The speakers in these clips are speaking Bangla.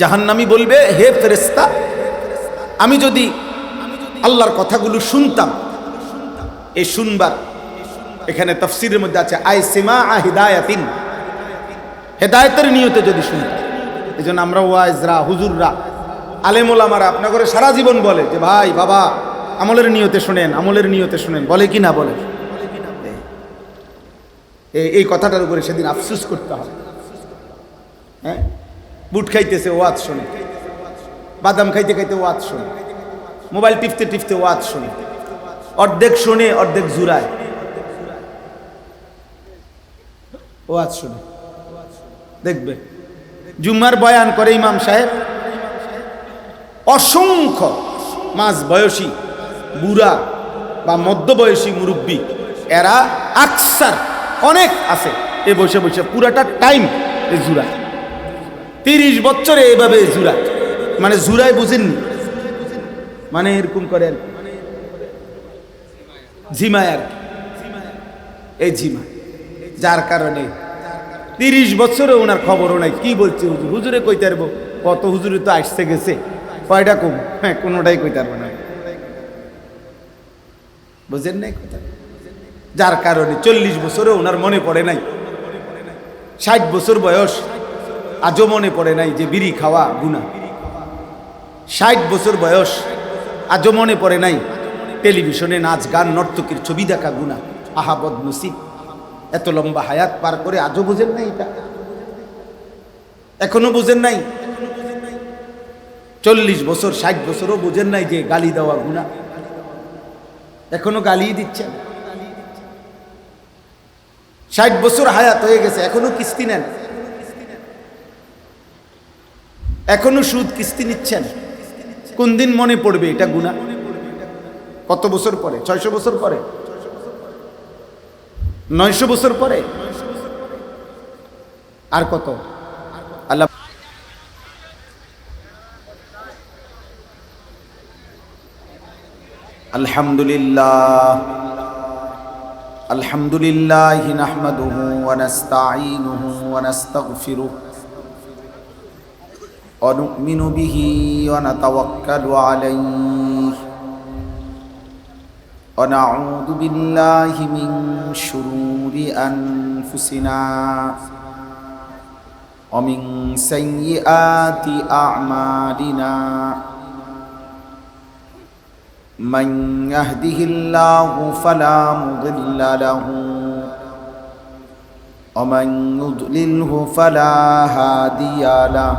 জাহান্নামী বলবে, হে ফেরেশতা, আমি যদি আল্লাহর কথাগুলো শুনতাম। এই শুনবার এখানে তাফসীরের মধ্যে আছে আই সিমা হিদায়াতিন, হেদায়েতের নিয়তে যদি শুনতাম। এই জন্য আমরা ওয়াইজরা, হুজুররা, আলেম ওলামারা আপনার করে সারা জীবন বলে যে ভাই বাবা আমলের নিয়তে শোনেন, আমলের নিয়তে শোনেন, বলে কি না বলে? এই কথাটার উপরে সেদিন আফসোস করতে হবে। হ্যাঁ, বুট খাইতেছে ওয়াজ শোনে, বাদাম খাইতে খাইতে ওয়াজ শোনে, মোবাইল টিপতে টিপতে ওয়াজ শোনে, অর্ধেক শোনে অর্ধেক জুরায় ওয়াজ শোনে। দেখবে জুম্মার বয়ান করে ইমাম সাহেব, অসংখ্য মাঝ বয়সী বুড়া বা মধ্যবয়সী মুরব্বী, এরা আকসার অনেক আছে এ বসে বসে পুরাটা টাইম এ জুরা, 30 বছরে এভাবে জুরা, মানে জুরায় বুঝেননি, মানে এরকম করে আর ঝিমায় আর এই ঝিমা, যার কারণে 30 বছরে ওনার খবরও নাই। কি বলছে হুজুর? হুজুরে কইতে পারবো, কত হুজুরে তো আসতে গেছে, কয়টা কম, হ্যাঁ কোনোটাই কইতে পারবো না। বুঝেন নাই কথা? যার কারণে 40 বছরে ওনার মনে পড়ে নাই, 60 বছর বয়স আজও মনে পড়ে নাই যে বিড়ি খাওয়া গুনাহ। 60 বছর বয়স আজও মনে পড়ে নাই টেলিভিশনে নাচ গান নর্তকীর ছবি দেখা গুনাহ। আহা বদনসিব, এত লম্বা হায়াত পার করে আজও বুঝেন নাই এটা? এখনো বুঝেন নাই? 40 বছর 60 বছরও বুঝেন নাই যে গালি দেওয়া গুনাহ? এখনো গালি দিচ্ছেন। 60 বছর হায়াত হয়ে গেছে, এখনো কিস্তি নেন, এখনো সুদ কিস্তি নিচ্ছেন। কোন দিন মনে পড়বে এটা গুনাহ? কত বছর পরে? 600 বছর পরে? 900 বছর পরে? আর কত? আল্লাহ আলহামদুলিল্লাহ আলহামদুলিল্লাহ নাহমাদুহু ওয়া নাস্তাঈনুহু ওয়া নাস্তাগফিরুহু ওয়া নু'মিনু বিহি ওয়া নাতাওয়াক্কালু আলাইহি ওয়া নাউযু বিল্লাহি মিন শুরুরি আনফুসিনা ওয়া মিন সাইয়্যিআতি আ'মালিনা। من يهده الله فلا مضل له ومن يضلله فلا هادي له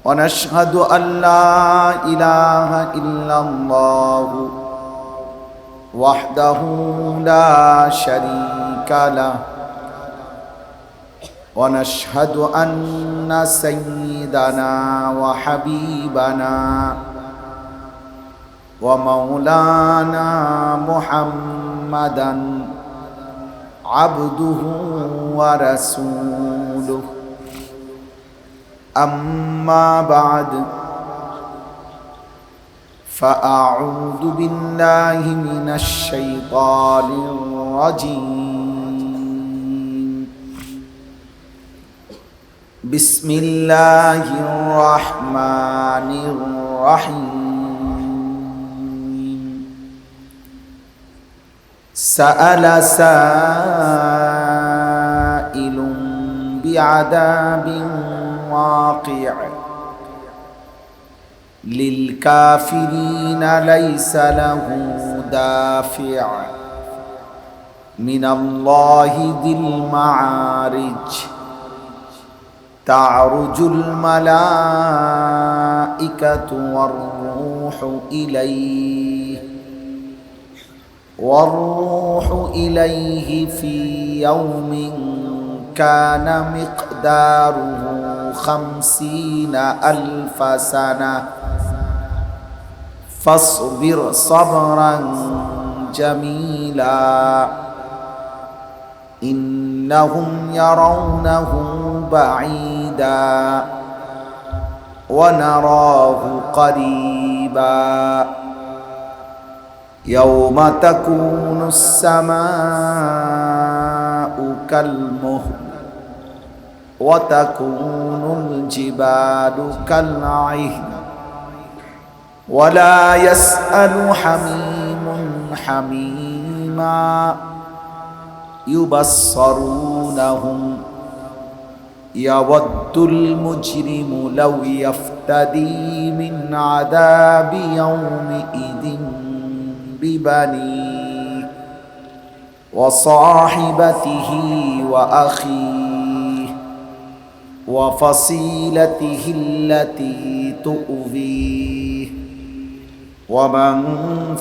ونشهد أن لا إله إلا الله وحده لا شريك له ونشهد أن سيدنا وحبيبنا ومولانا محمدا عبده ورسوله أما بعد فأعوذ بالله من الشيطان الرجيم بسم الله الرحمن الرحيم سأل سائل بعذاب واقع للكافرين ليس له دافع من الله ذي المعارج تعرج الملائكة والروح إليه في يوم كان مقداره 50,000 سنة فاصبر صبرا جميلا إنهم يرونه بعيدا ونراه قريبا يوم تكون السماء كالمهل وتكون الجبال كالعهن ولا يسأل حميم حميما يبصرونهم يود المجرم لو يفتدي من عذاب يومئذ ببنيه وصاحبته وأخيه وفصيلته التي تؤذيه ومن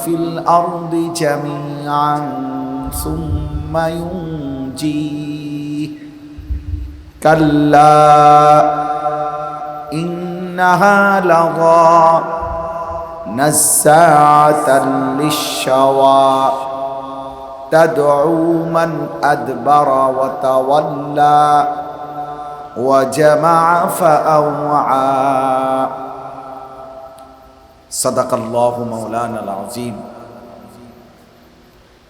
في الأرض جميعا ثم ينجيه كلا إنها لظى نزاعة للشوى تدعو من أدبر وتولى وجمع فأوعى صدق الله مولانا العظيم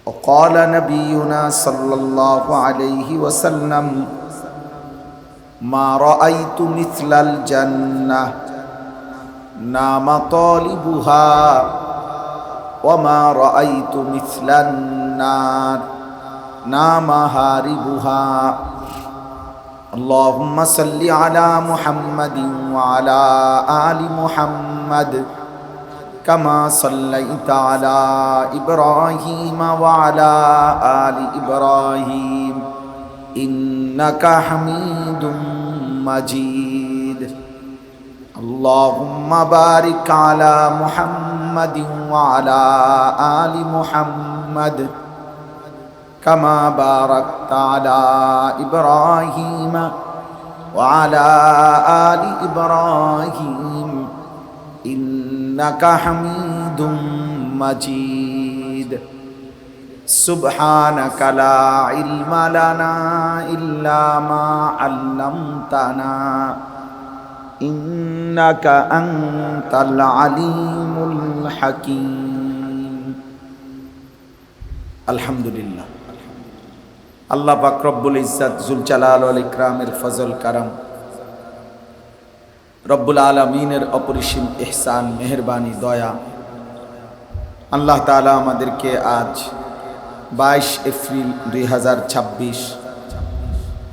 وقال نبينا صلى الله عليه وسلم ما رأيت مثل الجنة نام طالبها وما رأيت مثل النار نام هاربها اللهم صل على محمد وعلى آل محمد كما صليت على إبراهيم وعلى آل إبراهيم إنك حميد مجيد اللهم بارك على محمد وعلى آل محمد كما باركت على إبراهيم وعلى آل إبراهيم إنك حميد مجيد سبحانك لا علم لنا إلا ما علمتنا إنك أنت العليم الحكيم الحمد لله আল্লাহ পাক রব্বুল ইজ্জত জুল জালাল ওয়াল ইকরামের ফজল কারাম রব্বুল আলামিনের অপরিসীম ইহসান মেহেরবানি দয়া আল্লাহ তাআলা আমাদেরকে আজ 22 এপ্রিল 2026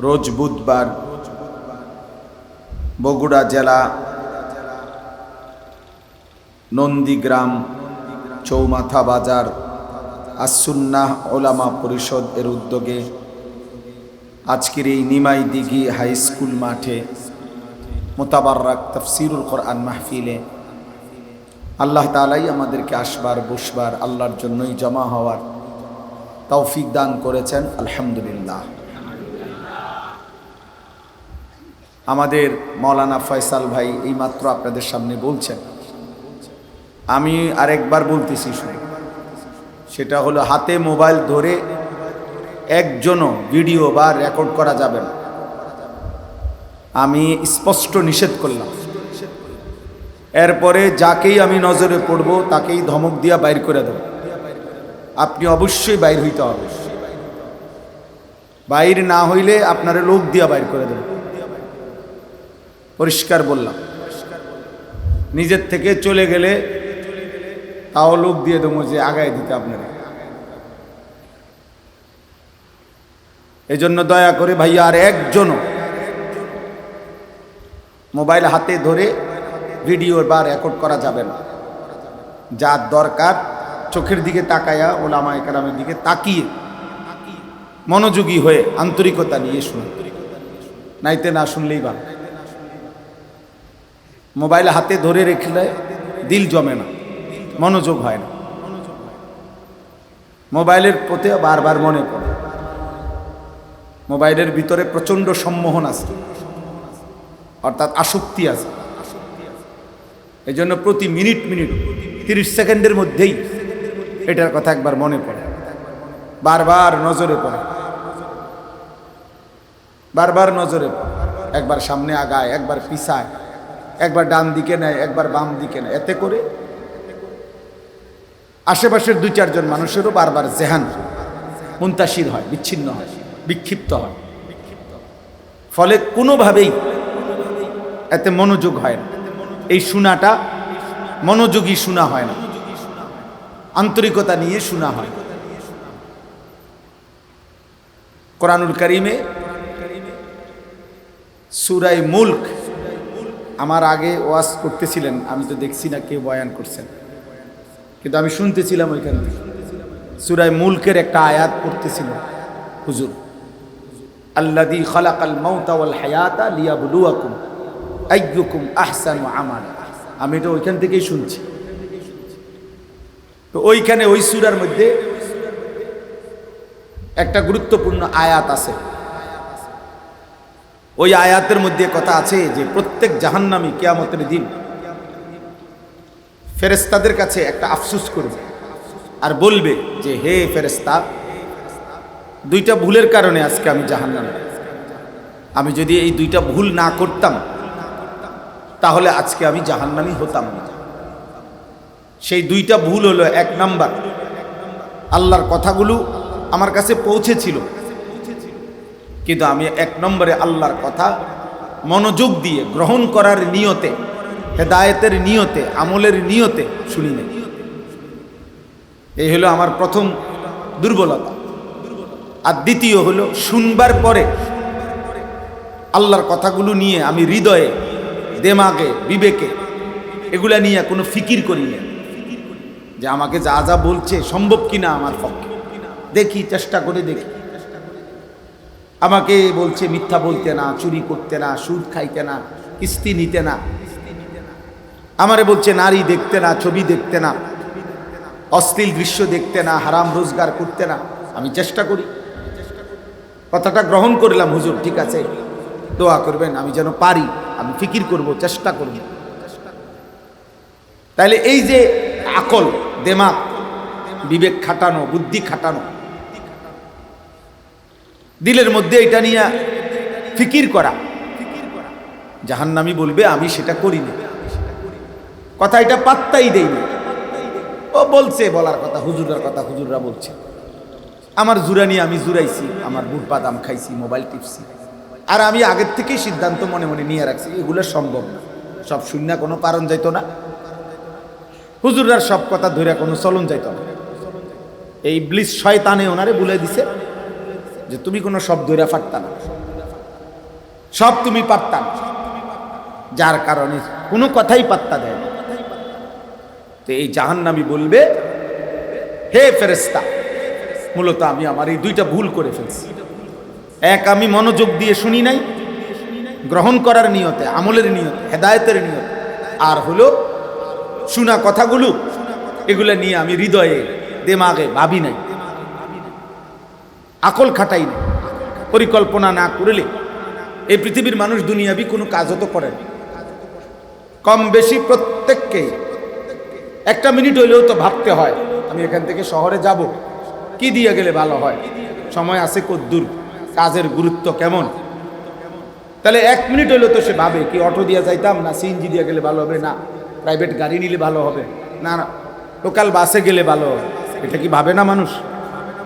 রোজ বুধবার বগুড়া জেলা নন্দীগ্রাম চৌমাথা বাজার আস-সুন্নাহ ওলামা পরিষদ এর উদ্যোগে আজকের এই নিমাই দিঘি হাই স্কুল মাঠে মুতাবাররাক তাফসীরুল কোরআন মাহফিলে আল্লাহ তাআলাই আমাদেরকে আসবার বসবার আল্লাহর জন্যই জমা হওয়ার তৌফিক দান করেছেন আলহামদুলিল্লাহ। আমাদের মাওলানা ফয়সাল ভাই এইমাত্র আপনাদের সামনে বলছেন, আমি আরেকবার বলতেছি শুনে, সেটা হলো হাতে মোবাইল ধরে একজনও ভিডিও বা রেকর্ড করা যাবে না। আমি স্পষ্ট নিষেধ করলাম। এরপরে যাকেই আমি নজরে পড়ব তাকেই ধমক দিয়া বাইর করে দেব। আপনি অবশ্যই বাইর হইতে হবে, বাইর না হইলে আপনারা লোক দিয়া বাইর করে দেব। পরিষ্কার বললাম, নিজের থেকে চলে গেলে তাও লোক দিয়ে দেবো যে আগায় দিতে আপনারা। এই জন্য দয়া করে ভাইয়া আর একজনও মোবাইল হাতে ধরে ভিডিও বা রেকর্ড করা যাবে না। যার দরকার চোখের দিকে তাকায়া ওলামায়ে কেরামের দিকে তাকিয়ে মনোযোগী হয়ে আন্তরিকতা নিয়ে শুনুন, নাইতে না শুনলেই ভালো। মোবাইল হাতে ধরে রেখলে দিল জমে না, মনোযোগ হয় না, মোবাইলের প্রতি বারবার মনে পড়ে। মোবাইলের ভিতরে প্রচণ্ড সম্মোহন আছে, অর্থাৎ আসক্তি আছে। এই জন্য প্রতি মিনিট 30 সেকেন্ডের মধ্যেই এটার কথা একবার মনে পড়ে, বারবার নজরে পড়ে, বারবার নজরে পড়ে। একবার সামনে আগায়, একবার পিছায়, একবার ডান দিকে নেয়, একবার বাম দিকে নেয়। এতে করে আশেপাশের 2-4 জন মানুষেরও বারবার জেহান মুনতাশির হয়, বিচ্ছিন্ন হয়, বিক্ষিপ্ত হয়। ফলে কোনোভাবেই এতে মনোযোগ হয় না। এই শোনাটা মনোযোগী শোনা হয় না, আন্তরিকতা নিয়ে শোনা হয়। কোরআনুল কারীমে সূরা মুলক, আমার আগে ওয়াজ করতেছিলেন, আমি তো দেখছি না কেউ বয়ান করছেন, কিন্তু আমি শুনতেছিলাম ওইখান থেকে সূরা মুলকের একটা আয়াত পড়তেছিল হুজুর, আল্লাযী খালাকাল মাউতা ওয়াল হায়াতা লিয়াবলুয়াকুম আইয়ুকুম আহসানু আমালা। আমি এটা ওইখান থেকেই শুনছি। তো ওইখানে ওই সূরার মধ্যে একটা গুরুত্বপূর্ণ আয়াত আছে। ওই আয়াতের মধ্যে কথা আছে যে প্রত্যেক জাহান্নামী কিয়ামতের দিন ফেরেশতাদের কাছে একটা আফসোস করবে আর বলবে যে হে ফেরেশতা, দুইটা ভুলের কারণে আজকে আমি জাহান্নামে। আমি যদি এই দুইটা ভুল না করতাম তাহলে আজকে আমি জাহান্নামী হতাম না। সেই দুইটা ভুল হলো, এক নাম্বার, আল্লাহর কথাগুলো আমার কাছে পৌঁছেছিল কিন্তু আমি এক নম্বরে আল্লাহর কথা মনোযোগ দিয়ে গ্রহণ করার নিয়তে, হেদায়েতের নিয়তে, আমলের নিয়তে শুনি নাই। এই হলো আমার প্রথম দুর্বলতা। আর দ্বিতীয় হলো, শুনবার পরে আল্লাহর কথাগুলো নিয়ে আমি হৃদয়ে, দেমাগে, বিবেকে এগুলা নিয়ে কোনো ফিকির করি না যে আমাকে যা যা বলছে সম্ভব কিনা আমার পক্ষে। দেখি, চেষ্টা করে দেখি। আমাকে বলছে মিথ্যা বলতে না, চুরি করতে না, সুদ খাইতে না, কিস্তি নিতে না। আমারে বলছে নারী দেখতে না, ছবি দেখতে না, অশ্লীল দৃশ্য দেখতে না, হারাম রোজগার করতে না। আমি চেষ্টা করি, কথাটা গ্রহণ করলাম, হুজুর ঠিক আছে, দোয়া করবেন আমি যেন পারি, আমি ফিকির করব, চেষ্টা করব। তাইলে এই যে আকল, দেমাগ, বিবেক খাটানো, বুদ্ধি খাটানো, দিলের মধ্যে এটা নিয়ে ফিকির করা, জাহান্নামী বলবে আমি সেটা করি না, কথা এটা পাত্তাই দেই না। ও বলছে, বলার কথা, হুজুরের কথা হুজুররা বলছে, আমার জুরানি আমি জুরাইছি, আমার বুট বাদাম খাইছি, মোবাইল টিপছি, আর আমি আগের থেকেই সিদ্ধান্ত মনে মনে নিয়ে রাখছি এগুলো সম্ভব না। সব শূন্য কোনো পারণ যাইত না, হুজুররার সব কথা ধরে কোনো চলন যাইত না। এই ইবলিস শয়তানে ওনারে বলে দিছে যে তুমি কোনো সব ধরে পারতা না, সব তুমি পারতা না, যার কারণে কোনো কথাই পাত্তা দেয় না। তো এই জাহান্নামী বলবে, হে ফেরেশতা, মূলত আমি আমার এই দুইটা ভুল করে ফেলছি। এক, আমি মনোযোগ দিয়ে শুনি নাই, গ্রহণ করার নিয়তে, আমলের নিয়তে, হেদায়েতের নিয়তে। আর হলো শোনা কথাগুলো, এগুলো নিয়ে আমি হৃদয়ে, দেমাগে ভাবি নাই, আকল খাটাই না। পরিকল্পনা না করলে এই পৃথিবীর মানুষ দুনিয়াবি কোনো কাজও তো করে না। কম বেশি প্রত্যেককে একটা মিনিট হইলেও তো ভাবতে হয় আমি এখান থেকে শহরে যাব, কি দিয়ে গেলে ভালো হয়, সময় আছে কদ্দূর, কাজের গুরুত্ব কেমন। তাহলে এক মিনিট হইলেও তো সে ভাবে কি অটো দিয়ে যাইতাম না সিএনজি দিয়ে গেলে ভালো হবে, না প্রাইভেট গাড়ি নিলে ভালো হবে, না না লোকাল বাসে গেলে ভালো হবে। এটা কি ভাবে না মানুষ?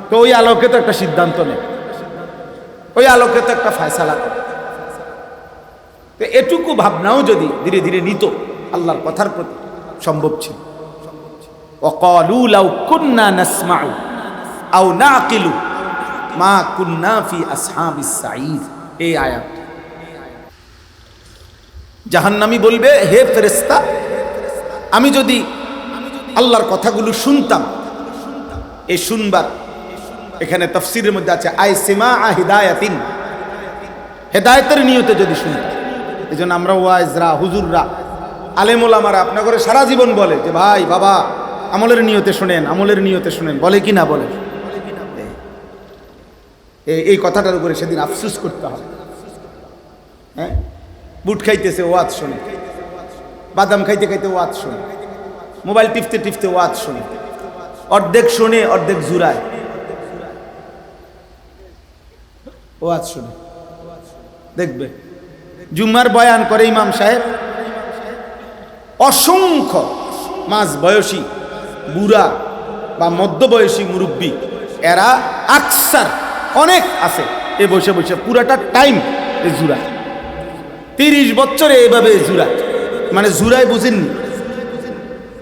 তো ওই আলোকে তো একটা সিদ্ধান্ত নেয়, ওই আলোকে তো একটা ফয়সালা করে। তো এটুকু ভাবনাও যদি ধীরে ধীরে নিত আল্লাহর কথার প্রতি, সম্ভব ছিল। ওয়াকালু লাউ কুন্না নাসমাউ আও নাকিলু মা কুন্না ফি আসহাবিস সাঈদ। এই আয়াত জাহান্নামী বলবে, হে ফেরেশতা, আমি যদি আল্লাহর কথাগুলো শুনতাম, এই শুনবার এখানে তাফসীরের মধ্যে আছে আই সিমাআ হিদায়াতিন, হেদায়েতের নিয়তে যদি শুনতাম। এই জন্য আমরা ওয়াইজরা, হুজুররা, আলেম ওলামারা আপনার করে সারা জীবন বলে যে ভাই বাবা আমলের নিয়তে শোনেন, আমলের নিয়তে শোনেন, বলে কি না বলে? এই কথাটার উপরে সেদিন আফসোস করতে হবে। হ্যাঁ, বুট খাইতেছে ওয়াজ শোনে, বাদাম খাইতে খাইতে ওয়াজ শোনে, মোবাইল টিপতে টিপতে ওয়াজ শোনে, অর্ধেক শোনে অর্ধেক জুরায় ওয়াজ শোনে। দেখবে জুম্মার বয়ান করে ইমাম সাহেব, অসংখ্য মাঝ বয়সী বুড়া বা মধ্যবয়সী মুরব্বী, এরা আকসার অনেক আছে এ বসে বসে পুরাটা টাইম এই জুরা 30 বছরে এভাবে জুরা, মানে জুরায় বুঝেননি,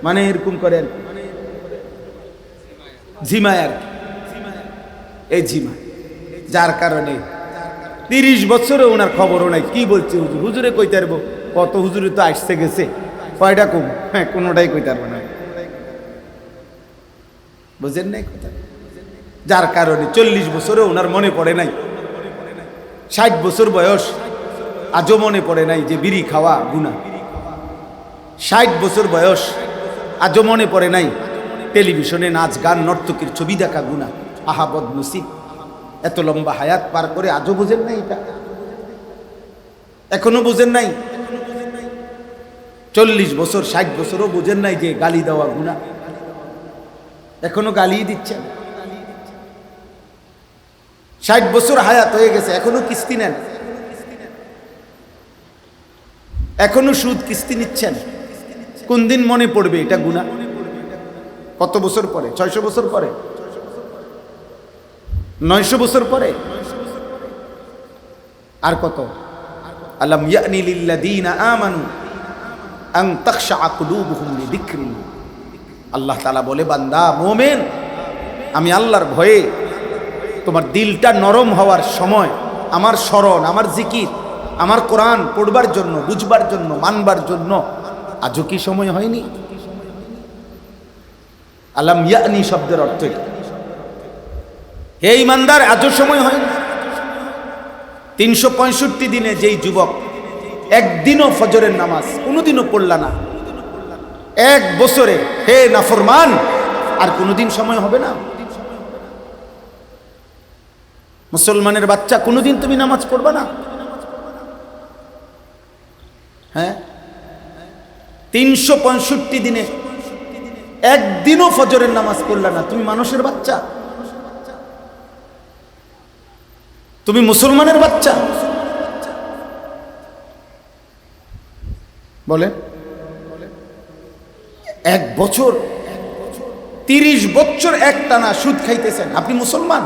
মানে এরকম করেন ঝিমায় আর এই ঝিমা, যার কারণে 30 বছরে ওনার খবরও নাই। কি বলছে হুজুর? হুজুরে কইতে পারবো, কত হুজুরে তো আসছে গেছে, কয়টা কম, হ্যাঁ কোনোটাই কইতে পারবো না, বুঝেন নাই কথা। যার কারণে 40 বছরে ওনার মনে পড়ে নাই, 60 বছর বয়স আজও মনে পড়ে নাই যে বিড়ি খাওয়া গুনাহ। 60 বছর বয়স আজও মনে পড়ে নাই টেলিভিশনে নাচ গান নর্তকীর ছবি দেখা গুনাহ। আহা বদনসিব, এত লম্বা হায়াত পার করে আজও বুঝেন নাই এটা, এখনো বুঝেন নাই। 40 বছর 60 বছরও বুঝেন নাই যে গালি দেওয়া গুনাহ, এখনো গালি দিচ্ছেন। 60 বছর হায়াত হয়ে গেছে, এখনো কিস্তি নেন, এখনো সুদ কিস্তি নিচ্ছেন। কোন দিন মনে পড়বে এটা গুনাহ? কত বছর পরে? 600 বছর পরে, 900 বছর পরে, আর কত? আলাম ইয়ানি লিল্লাযীনা আমানু আন তাখশা কুলুবুহুম লিযিকরিল্লাহ। আল্লাহ তাআলা বলে, বান্দা মুমিন, আমি আল্লাহর ভয়ে তোমার দিলটা নরম হওয়ার সময়, আমার স্মরণ, আমার জিকির, আমার কোরআন পড়বার জন্য, বুঝবার জন্য, মানবার জন্য আজও কি সময় হয়নি? আলাম ইয়ানি শব্দের অর্থ এটা। হে ইমানদার, আজও সময় হয়নি? 365 দিনে যেই যুবক একদিনও ফজরের নামাজ কোনোদিনও পড়লা না, 1 বছরে, হে নাফরমান, আর কোনোদিন সময় হবে না? মুসলমানের বাচ্চা, কোনোদিন তুমি নামাজ পড়বা না? হ্যাঁ, 365 দিনে একদিনও ফজরের নামাজ পড়লা না, তুমি মানুষের বাচ্চা? তুমি মুসলমানের বাচ্চা? বলে 1 বছর 30 বছর একটানা সুদ খাইতেছেন, আপনি মুসলমান?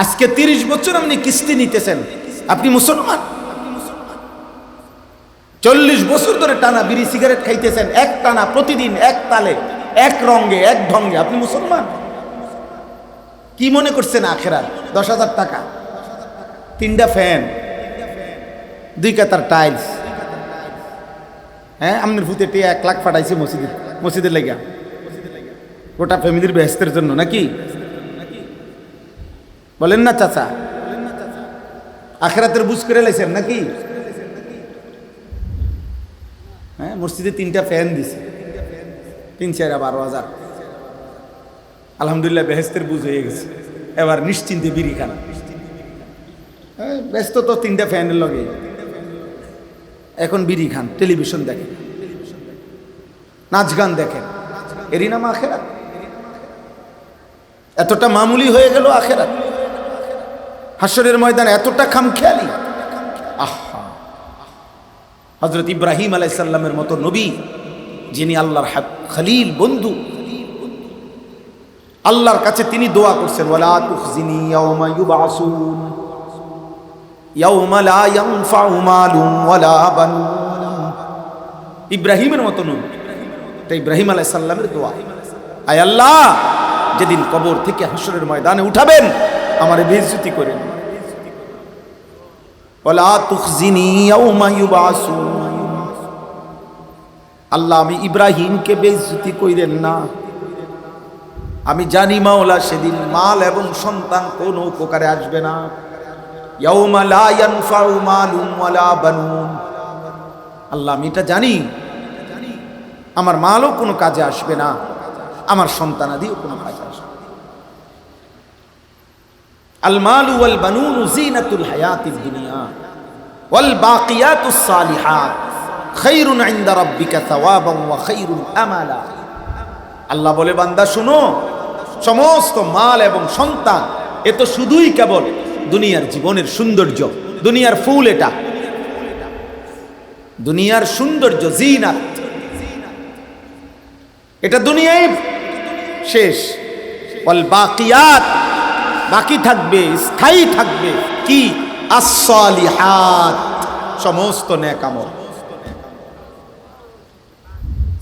আজকে 30 বছর আপনি কিস্তি নিতেছেন, আপনি মুসলমান? 40 বছর ধরে টানা বিড়ি সিগারেট খাইতেছেন, এক টানা, প্রতিদিন এক তালে, এক রঙে, এক ঢঙ্গে, আপনি মুসলমান? কি মনে করছেন আখেরাত? 10,000 টাকা, 3টা ফ্যান, 2 কাতার টাইলস, হ্যাঁ, আপনার ভূতে 1 লাখ পাঠাইছে মসজিদের লেগা, গোটা ফ্যামিলির বেহেস্তের জন্য নাকি? বলেন না চাচা? আখেরাতের বুঝ করে লাইছেন নাকি? হ্যাঁ, মসজিদে 3টা ফ্যান দিছে, 3-4 12,000। আলহামদুলিল্লাহ, বেহেস্তের বুঝ হয়ে গেছে, এবার নিশ্চিন্তে বিড়ি খান। ব্যস্ত তো 3টা ফ্যানের লগে, এখন বিড়ি খান, টেলিভিশন দেখেন, নাচ গান দেখেন, এরই নাম আখেরাত? এতটা মামুলি হয়ে গেল আখেরাত, হাসরের ময়দানে এতটা খামখেয়ালি। আহা, হযরত ইব্রাহিম আলাইহিস সালামের মতো নবী, যিনি আল্লাহর খলিল, বন্ধু, আল্লাহর কাছে তিনি দোয়া করছেন, ওয়ালা তুখজিনি ইয়াওমা ইউবআসুন ইয়াওমা লা ইয়ানফাউ মালুন ওয়ালা বানুন। ইব্রাহিমের মতো নবী, এটা ইব্রাহিম আলাইহিস সালামের দোয়া। আয় আল্লাহ, যেদিন কবর থেকে হাসরের ময়দানে উঠাবেন, আমারে বেইজ্জতি করেন। ওয়ালা তুখজিনি ইয়াওমা ইউবআসুন। আল্লাহ, আমি ইব্রাহিমকে বেইজ্জতি কইরেন না। আমি জানি মাওলা, সেদিন মাল এবং সন্তান কোনো উপকারে আসবে না। ইয়াউমা লা ইয়ানফাউ মালুন ওয়ালা বানুন। আল্লাহ, আমি এটা জানি, আমার মালও কোনো কাজে আসবে না, আমার সন্তানাদিও কোনো কাজে আসবে না। আল মালু ওয়াল বানুন জিনাতুল হায়াতিদ দুনিয়া ওয়াল বাকিয়াতুস সালিহাত খায়রুন ইনদা রাব্বিকা সাওয়াবান ওয়া খায়রুন আমালা। আল্লাহ বলে, বান্দা শুনো, সমস্ত মাল এবং সন্তান এ তো শুধুই কেবল দুনিয়ার জীবনের সৌন্দর্য, দুনিয়ার ফুল, এটা দুনিয়ার সৌন্দর্য, জিনাত, এটা দুনিয়ায় শেষ। ওয়াল বাকিয়াত, বাকি থাকবে, স্থায়ী থাকবে কি? as-salihat, সমস্ত নেক আমল।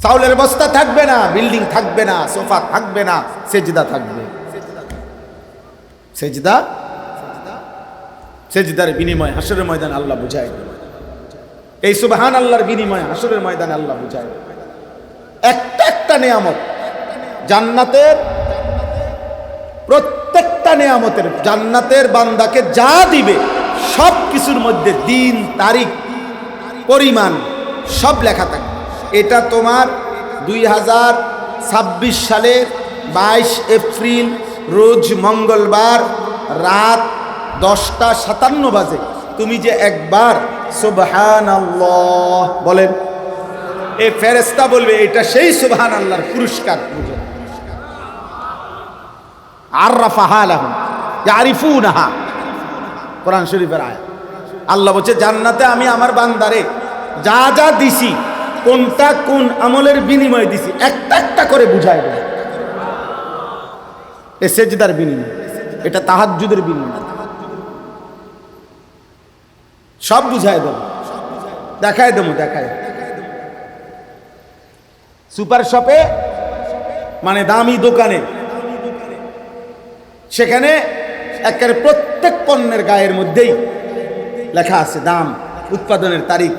চাউলের বস্তা থাকবে না, বিল্ডিং থাকবে না, সোফা থাকবে না, সেজদা থাকবে। সেজদা, সেজদার বিনিময় হাসরের ময়দানে আল্লাহ বুঝায় দেবে। এই সুবহান আল্লাহর বিনিময় হাসরের ময়দানে আল্লাহ বুঝায় দেবে। একটা একটা নিয়ামত জান্নাতের, প্রত্যেকটা নিয়ামতের জান্নাতের বান্দাকে যা দিবে সব কিছুর মধ্যে দিন, তারিখ, পরিমাণ সব লেখা থাকবে। এটা তোমার 2026 সালের 22 এপ্রিল রোজ মঙ্গলবার রাত 10:57 বাজে তুমি যে একবার সুবহানাল্লাহ বলেন, এই ফেরেশতা বলবে এটা সেই সুবহানাল্লাহর পুরস্কার। বুঝে আররাফাহা লাহুম ইয়ারিফুনাহা, কোরআন শরীফের আয়াত। আল্লাহ বলছে জান্নাতে আমি আমার বান্দারে যা যা দিছি, কোনটা কোন আমলের বিনিময়ে দিছি, একটা একটা করে বুঝায় দেব। এ সেজদার বিনিময়, এটা তাহাজ্জুদের বিনিময়, সব বুঝায় দেব, দেখায় দেবো। দেখায় সুপার শপে মানে দামি দোকানে, সেখানে একের প্রত্যেক পণ্যের গায়ের মধ্যেই লেখা আছে দাম, উৎপাদনের তারিখ,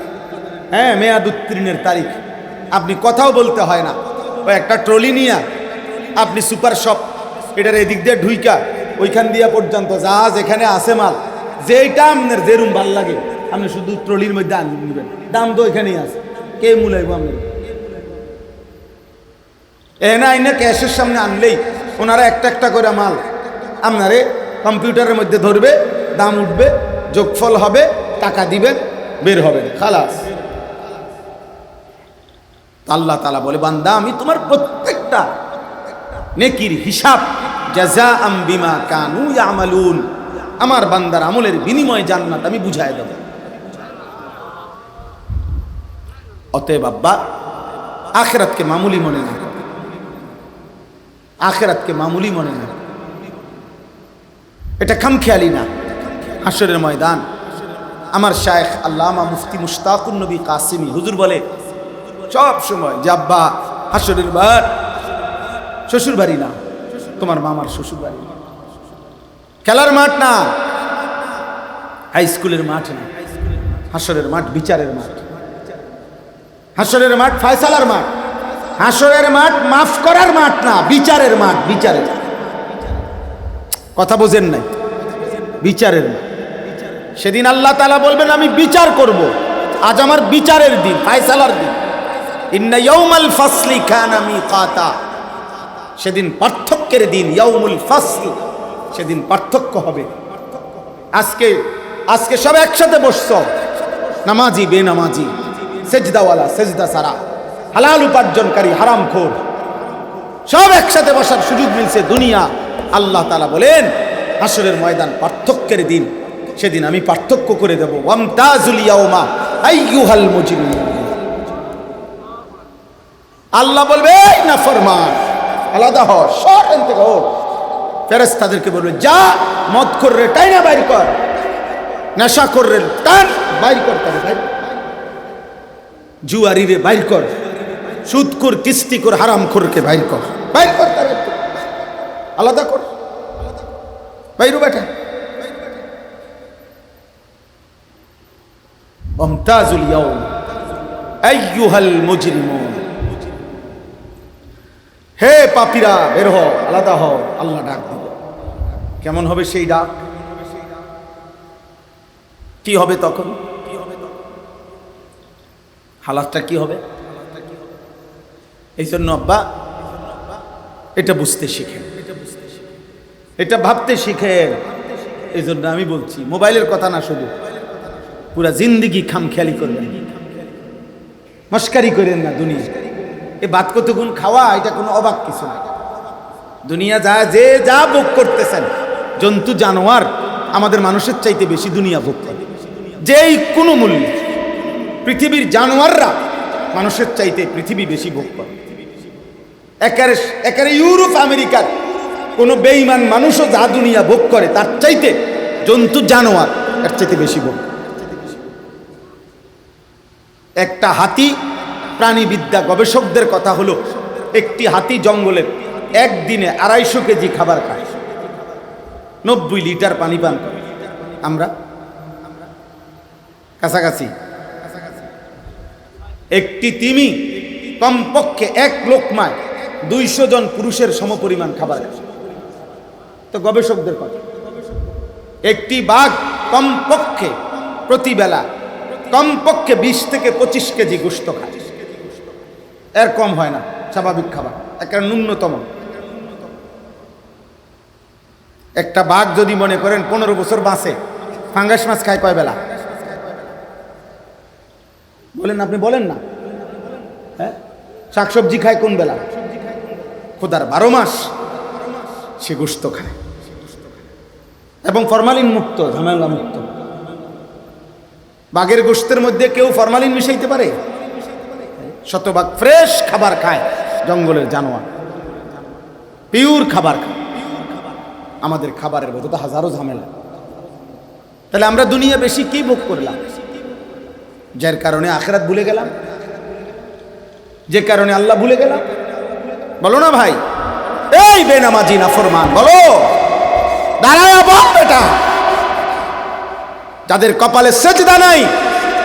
হ্যাঁ মেয়াদ উত্তীর্ণের তারিখ। আপনি কথাও বলতে হয় না, ওই একটা ট্রলি নিয়ে আপনি সুপার শপ এটার এদিক দিয়ে ঢুইকা ওইখান দিয়া পর্যন্ত যা যেখানে আছে মাল, যেইটা আপনার যেরুম ভাল লাগে আপনি শুধু ট্রলির মধ্যে আনবেন, দাম তো ওইখানেই আছে, কে মূলাইব আপনার? এনে আইনে ক্যাশের সামনে আনলেই ওনারা একটা একটা করে মাল আপনারে কম্পিউটারের মধ্যে ধরবে, দাম উঠবে, যোগফল হবে, টাকা দিবেন, বের হবে, খালাস। আল্লাহ তাআলা বলে বান্দা আমি তোমার প্রত্যেকটা নেকির হিসাব জাযাআম বিমা কানু ইয়ামালুন, আমার বান্দার আমলের বিনিময়ে জান্নাত আমি বুঝায় দেব। অতএব আব্বা আখিরাতকে মামুলি মনে না, আখিরাতকে মামুলি মনে না, এটা খামখেয়ালি না। হাসরের ময়দান আমার শায়েখ আল্লামা মুফতি মুশতাকুন নবী কাসিমি হুজুর বলে সব সময় যে আব্বা হাসরের বার শ্বশুর বাড়ি না, তোমার মামার শ্বশুর বাড়ি, খেলার মাঠ না, হাই স্কুলের মাঠ না, হাসরের মাঠ বিচারের মাঠ, হাসরের মাঠ ফয়সালার মাঠ, হাসরের মাঠ মাফ করার মাঠ না, বিচারের মাঠ, বিচারের কথা বোঝেন নাই, বিচারের মাঠ। সেদিন আল্লাহ তাআলা বলবেন আমি বিচার করব, আজ আমার বিচারের দিন, ফয়সালার দিন। ইন্না ইয়াউমাল ফাসলি কানা মিকাতা, সেদিন পার্থক্যের দিন, ইয়াউমুল ফাসল, সেদিন পার্থক্য হবে। আজকে সব একসাথে বসছ, নামাজি বেনামাজি, সেজদাওয়ালা সেজদা সারা, হালাল উপার্জনকারী হারামখোর, সব একসাথে বসার সুযোগ মিলছে দুনিয়া। আল্লাহ তাআলা বলেন হাসরের ময়দান পার্থক্যের দিন, সেদিন আমি পার্থক্য করে দেব। ওয়ামতাজুল ইয়াউমা আইয়ুহাল মুজরিমুন, আল্লাহ বলবে এই নাফরমান আলাদা হ, সর এখান থেকে হ। ফেরেশতাদেরকে বলবে যা মদ কররে টাইনা বাইর কর, নেশা কররে টান বাইর কর, তারে বাইর, জুয়ারি রে বাইর কর, সুদখোর কিস্তিখোর হারামখোরকে বাইর কর, বাইর কর, তারে আলাদা কর, বাইরু বেটা। ওয়ামতাজুল ইয়াউম আইয়ুহাল মুজরিমুন, হে পাপীরা বের হও, আলাদা হও, আল্লাহ ডাক দিব। কেমন হবে সেই ডাক? কি হবে তখন? হালাতটা কি হবে? এই জন্য আব্বা এটা বুঝতে শিখেন, এটা ভাবতে শিখেন। এই জন্য আমি বলছি মোবাইলের কথা না, শুধু পুরা জিন্দিগি খামখেয়ালি করবেন, মস্কারি করেন না। দুনিয়া এ বাদ কতগুণ খাওয়া, এটা কোনো অবাক কিছু না। দুনিয়া যে যা ভোগ করতেছেন, জন্তু জানোয়ার আমাদের মানুষের চাইতে বেশি দুনিয়া ভোগ করে, যেই কোনো মূল্য। পৃথিবীর জানোয়াররা মানুষের চাইতে পৃথিবী বেশি ভোগ করে। একেবারে ইউরোপ আমেরিকার কোনো বেঈমান মানুষও যা দুনিয়া ভোগ করে তার চাইতে জন্তু জানোয়ার এর চাইতে বেশি ভোগ। একটা হাতি, প্রাণীবিদ্যা গবেষকদের কথা হলো, একটি হাতি জঙ্গলের একদিনে 250 কেজি খাবার খায়, 90 লিটার পানি পান করে। আমরা কাছাকাছি। একটি তিমি কমপক্ষে এক লোকমায় 200 জন পুরুষের সমপরিমাণ খাবার খায়, তো গবেষকদের কথা। একটি বাঘ কমপক্ষে প্রতিবেলা কমপক্ষে 20 থেকে 25 কেজি গোশত খায়, এর কম হয় না স্বাভাবিক খাবার, একটা ন্যূনতম। একটা বাঘ যদি মনে করেন 15 বছর বাঁচে, ফাঙ্গাস মাছ খায় কয় বেলা বলেন? আপনি বলেন না। হ্যাঁ, শাকসবজি খায় কোন বেলা? খোদার 12 মাস সে গোশত খায়, এবং ফরমালিন মুক্ত, ঝামেলা মুক্ত। বাঘের গোশতের মধ্যে কেউ ফরমালিন মিশাইতে পারে? শতভাগ ফ্রেশ খাবার খায় জঙ্গলের জানোয়ার, পিওর খাবার খায়। আমাদের খাবারের মধ্যে তো হাজারো ঝামেলা। তাহলে আমরা দুনিয়া বেশি কি ভোগ করলাম, যার কারণে আখিরাত ভুলে গেলাম, যে কারণে আল্লাহ ভুলে গেলাম? বলো না ভাই, এই বেনামাজি নাফরমান, বলো, দাঁড়ায় বল বেটা, যাদের কপালে সেজদা নাই,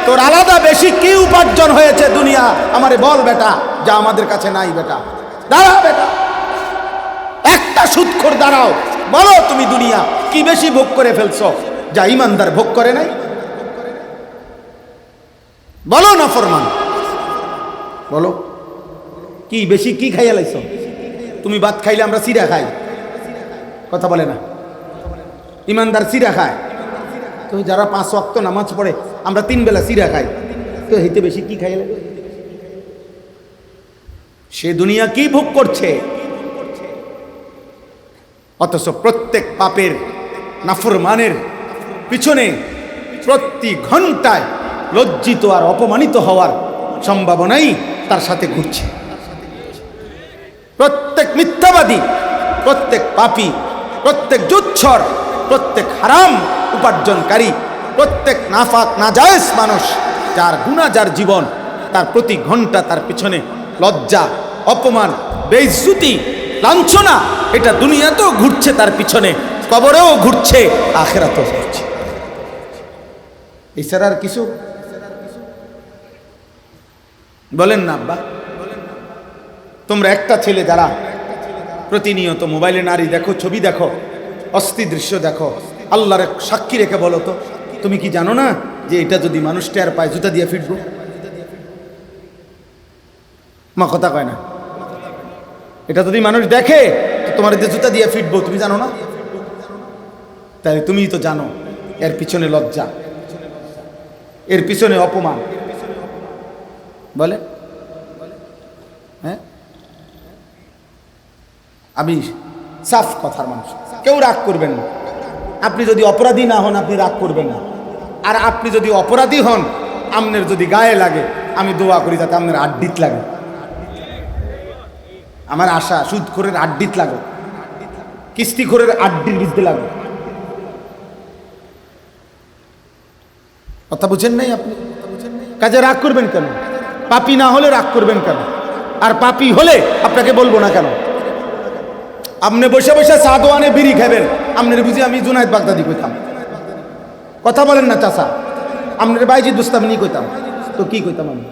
তোর আলাদা বেশি কি উপার্জন হয়েছে দুনিয়া, আমারে বল বেটা, যা আমাদের কাছে নাই বেটা। দাঁড়া বেটা, একটা সুদখোর দাঁড়াও, বলো তুমি দুনিয়া কি বেশি ভোগ করে ফেলছো যা ইমানদার ভোগ করে নাই? বলো না ফরমান, বলো কি বেশি কি খাইয়া লাইছো? তুমি ভাত খাইলে আমরা চিড়া খাই, কথা বলে না? ইমানদার চিড়া খায়, তো যারা 5 ওয়াক্ত নামাজ পড়ে আমরা 3 বেলা চিড়া খাই, তো হইতে বেশি কি খাইয়া লাগে? সে দুনিয়া কি ভোগ করছে? অথচ প্রত্যেক পাপের নাফরমানের পিছনে প্রতি ঘন্টায় লজ্জিত আর অপমানিত হওয়ার সম্ভাবনাই তার সাথে ঘুরছে। প্রত্যেক মিথ্যাবাদী, প্রত্যেক পাপী, প্রত্যেক জুচ্ছর, প্রত্যেক হারাম উপার্জনকারী, প্রত্যেক নাফাক নাজায়েজ মানুষ, যার গুনাহ, যার জীবন, তার প্রতি ঘন্টা তার পিছনে লজ্জা, অপমান, বেইজ্জতি, লাঞ্ছনা, এটা দুনিয়াতেও ঘুরছে তার পিছনে, কবরেও ঘুরছে, আখিরাতেও ঘুরছে। এছাড়া আর কিছু বলেন না আব্বা? তোমরা একটা ছেলে যারা প্রতিনিয়ত মোবাইলে নারী দেখো, ছবি দেখো, অস্থির দৃশ্য দেখো, আল্লাহর সাক্ষী রেখে বলো তো, তুমি কি জানো না যে এটা যদি মানুষ টের পায় জুতা দিয়ে ফিটবো? মা কথা কয় না? এটা যদি মানুষ দেখে তো তোমার যে জুতা দিয়ে ফিটবো, তুমি জানো না? তাই তুমি তো জানো এর পিছনে লজ্জা, এর পিছনে অপমান। বলে হ্যাঁ, আমি সাফ কথার মানুষ, কেউ রাগ করবেন না। আপনি যদি অপরাধী না হন, আপনি রাগ করবেন না। আর আপনি যদি অপরাধী হন, আপনার যদি গায়ে লাগে, আমি দোয়া করি যাতে আপনার আড্ডিত লাগে। আমার আশা সুদখোরের আড্ডিত লাগে, কিস্তিখোরের আড্ডির বিজতে লাগে। কথা বুঝেন নাই আপনি? কাজে রাগ করবেন কেন? পাপী না হলে রাগ করবেন কেন? আর পাপী হলে আপনাকে বলবো না কেন? আপনি বসে বসে চা দোয়ানে বিড়ি খাবেন, আপনার বুঝি আমি জুনায়েদ বাগদাদি কইতাম? কথা বলেন না চাচা, আপনার বাইজিদ বুস্তামিনী কইতাম, তো কি কইতাম আমি?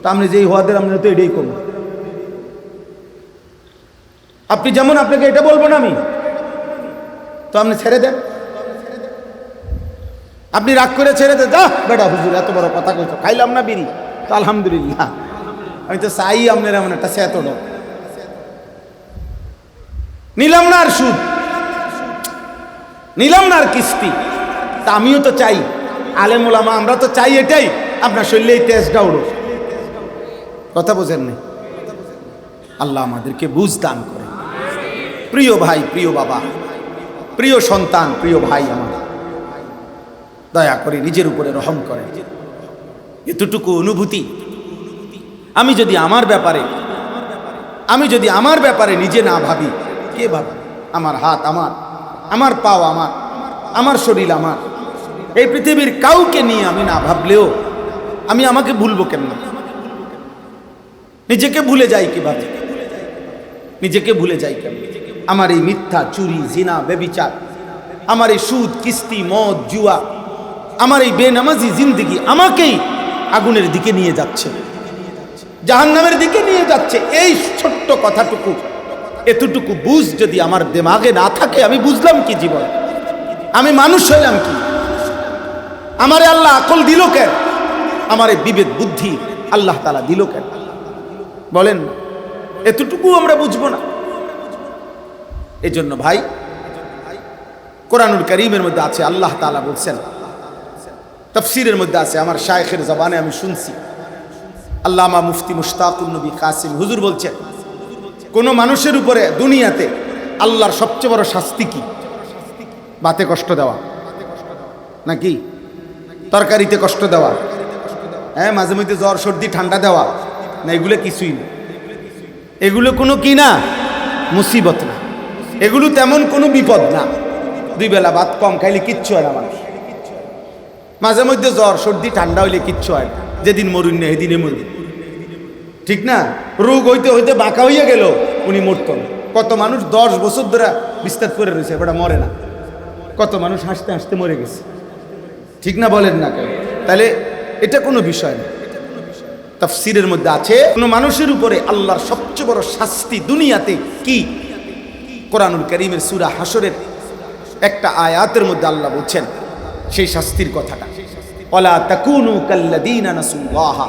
তো আপনি যেই হওয়াদের, আপনার তো এটাই করবো। আপনি যেমন, আপনাকে এটা বলবো না আমি, তো আপনি ছেড়ে দেন। আপনি রাগ করে ছেড়ে দেন, যা বেটা হুজুর এত বড় কথা কইছো, খাইলাম না বিড়ি, তো আলহামদুলিল্লাহ, আমি তো চাই আপনার এমন একটা সেতড নিলাম না, আর সুদ নিলাম না, আর কিস্তি। তা আমিও তো চাই, আলেম ওলামা আমরা তো চাই এটাই, আপনার শরীরে এই তেজটা উড়ো। কথা বোঝেন না? আল্লাহ আমাদেরকে বুঝ দান করে। প্রিয় ভাই, প্রিয় বাবা, প্রিয় সন্তান, প্রিয় ভাই আমার, দয়া করে নিজের উপরে রহম করে। এতটুকু অনুভূতি আমি যদি আমার ব্যাপারে নিজে না ভাবি, কে ভাবি? আমার হাত আমার, আমার পাও আমার, আমার শরীর আমার। এই পৃথিবীর কাউকে নিয়ে আমি না ভাবলেও আমি আমাকে ভুলবো কেমন? নিজেকে ভুলে যাই কিভাবে? নিজেকে ভুলে যাই কেমন? আমার এই মিথ্যা, চুরি, জিনা, ব্যভিচার, আমার এই সুদ, কিস্তি, মদ, জুয়া, আমার এই বেনামাজি জিন্দেগি আমাকেই আগুনের দিকে নিয়ে যাচ্ছে, জাহান্নামের দিকে নিয়ে যাচ্ছে। এই ছোট্ট কথাটুকু, এতটুকু বুঝ যদি আমার দিমাগে না থাকে, আমি বুঝলাম কি জীবন? আমি মানুষ হইলাম কি? আমারে আল্লাহ আকল দিল কেন? আমার এই বিবেক বুদ্ধি আল্লাহ তাআলা দিল কেন? বলেন, এতটুকু আমরা বুঝবো না? এই জন্য ভাই, কোরআনুল কারীমের মধ্যে আছে, আল্লাহ তাআলা বলছেন, তাফসীরের মধ্যে আছে, আমার শায়েখের জবানে আমি শুনছি, আল্লামা মুফতি মুশতাকুন নবী কাসিম হুজুর বলছেন, কোন মানুষের উপরে দুনিয়াতে আল্লাহর সবচেয়ে বড় শাস্তি কি? বাতে কষ্ট দেওয়া নাকি? তরকারিতে কষ্ট দেওয়া, হ্যাঁ, মাঝে মধ্যে জ্বর সর্দি ঠান্ডা দেওয়া না? এগুলো কিছুই না। এগুলো কোনো কি না, মুসিবত না। এগুলো তেমন কোনো বিপদ না। দুই বেলা ভাত কম খাইলে কিচ্ছু হয় না মানুষ। মাঝে মধ্যে জ্বর সর্দি ঠান্ডা হইলে কিচ্ছু হয় না। যেদিন মরুন না সেদিনে মরুন, ঠিক না? রোগ হইতে হইতে বাঁকা হইয়া গেল, উনি মরত না। কত মানুষ 10 বছর ধরে বিস্তার করে রয়েছে, ওটা মরে না। কত মানুষ হাসতে হাসতে মরে গেছে, ঠিক না? বলেন না কেন? তাহলে এটা কোনো বিষয় না। তাফসীরের মধ্যে আছে, কোন মানুষের উপরে আল্লাহর সবচেয়ে বড় শাস্তি দুনিয়াতে কি? কোরআনুল কারীমের সূরা হাশরের একটা আয়াতের মধ্যে আল্লাহ বলছেন সেই শাস্তির কথাটা, ওয়ালা তাকুনু কাল্লাযীনা নাসুল্লাহা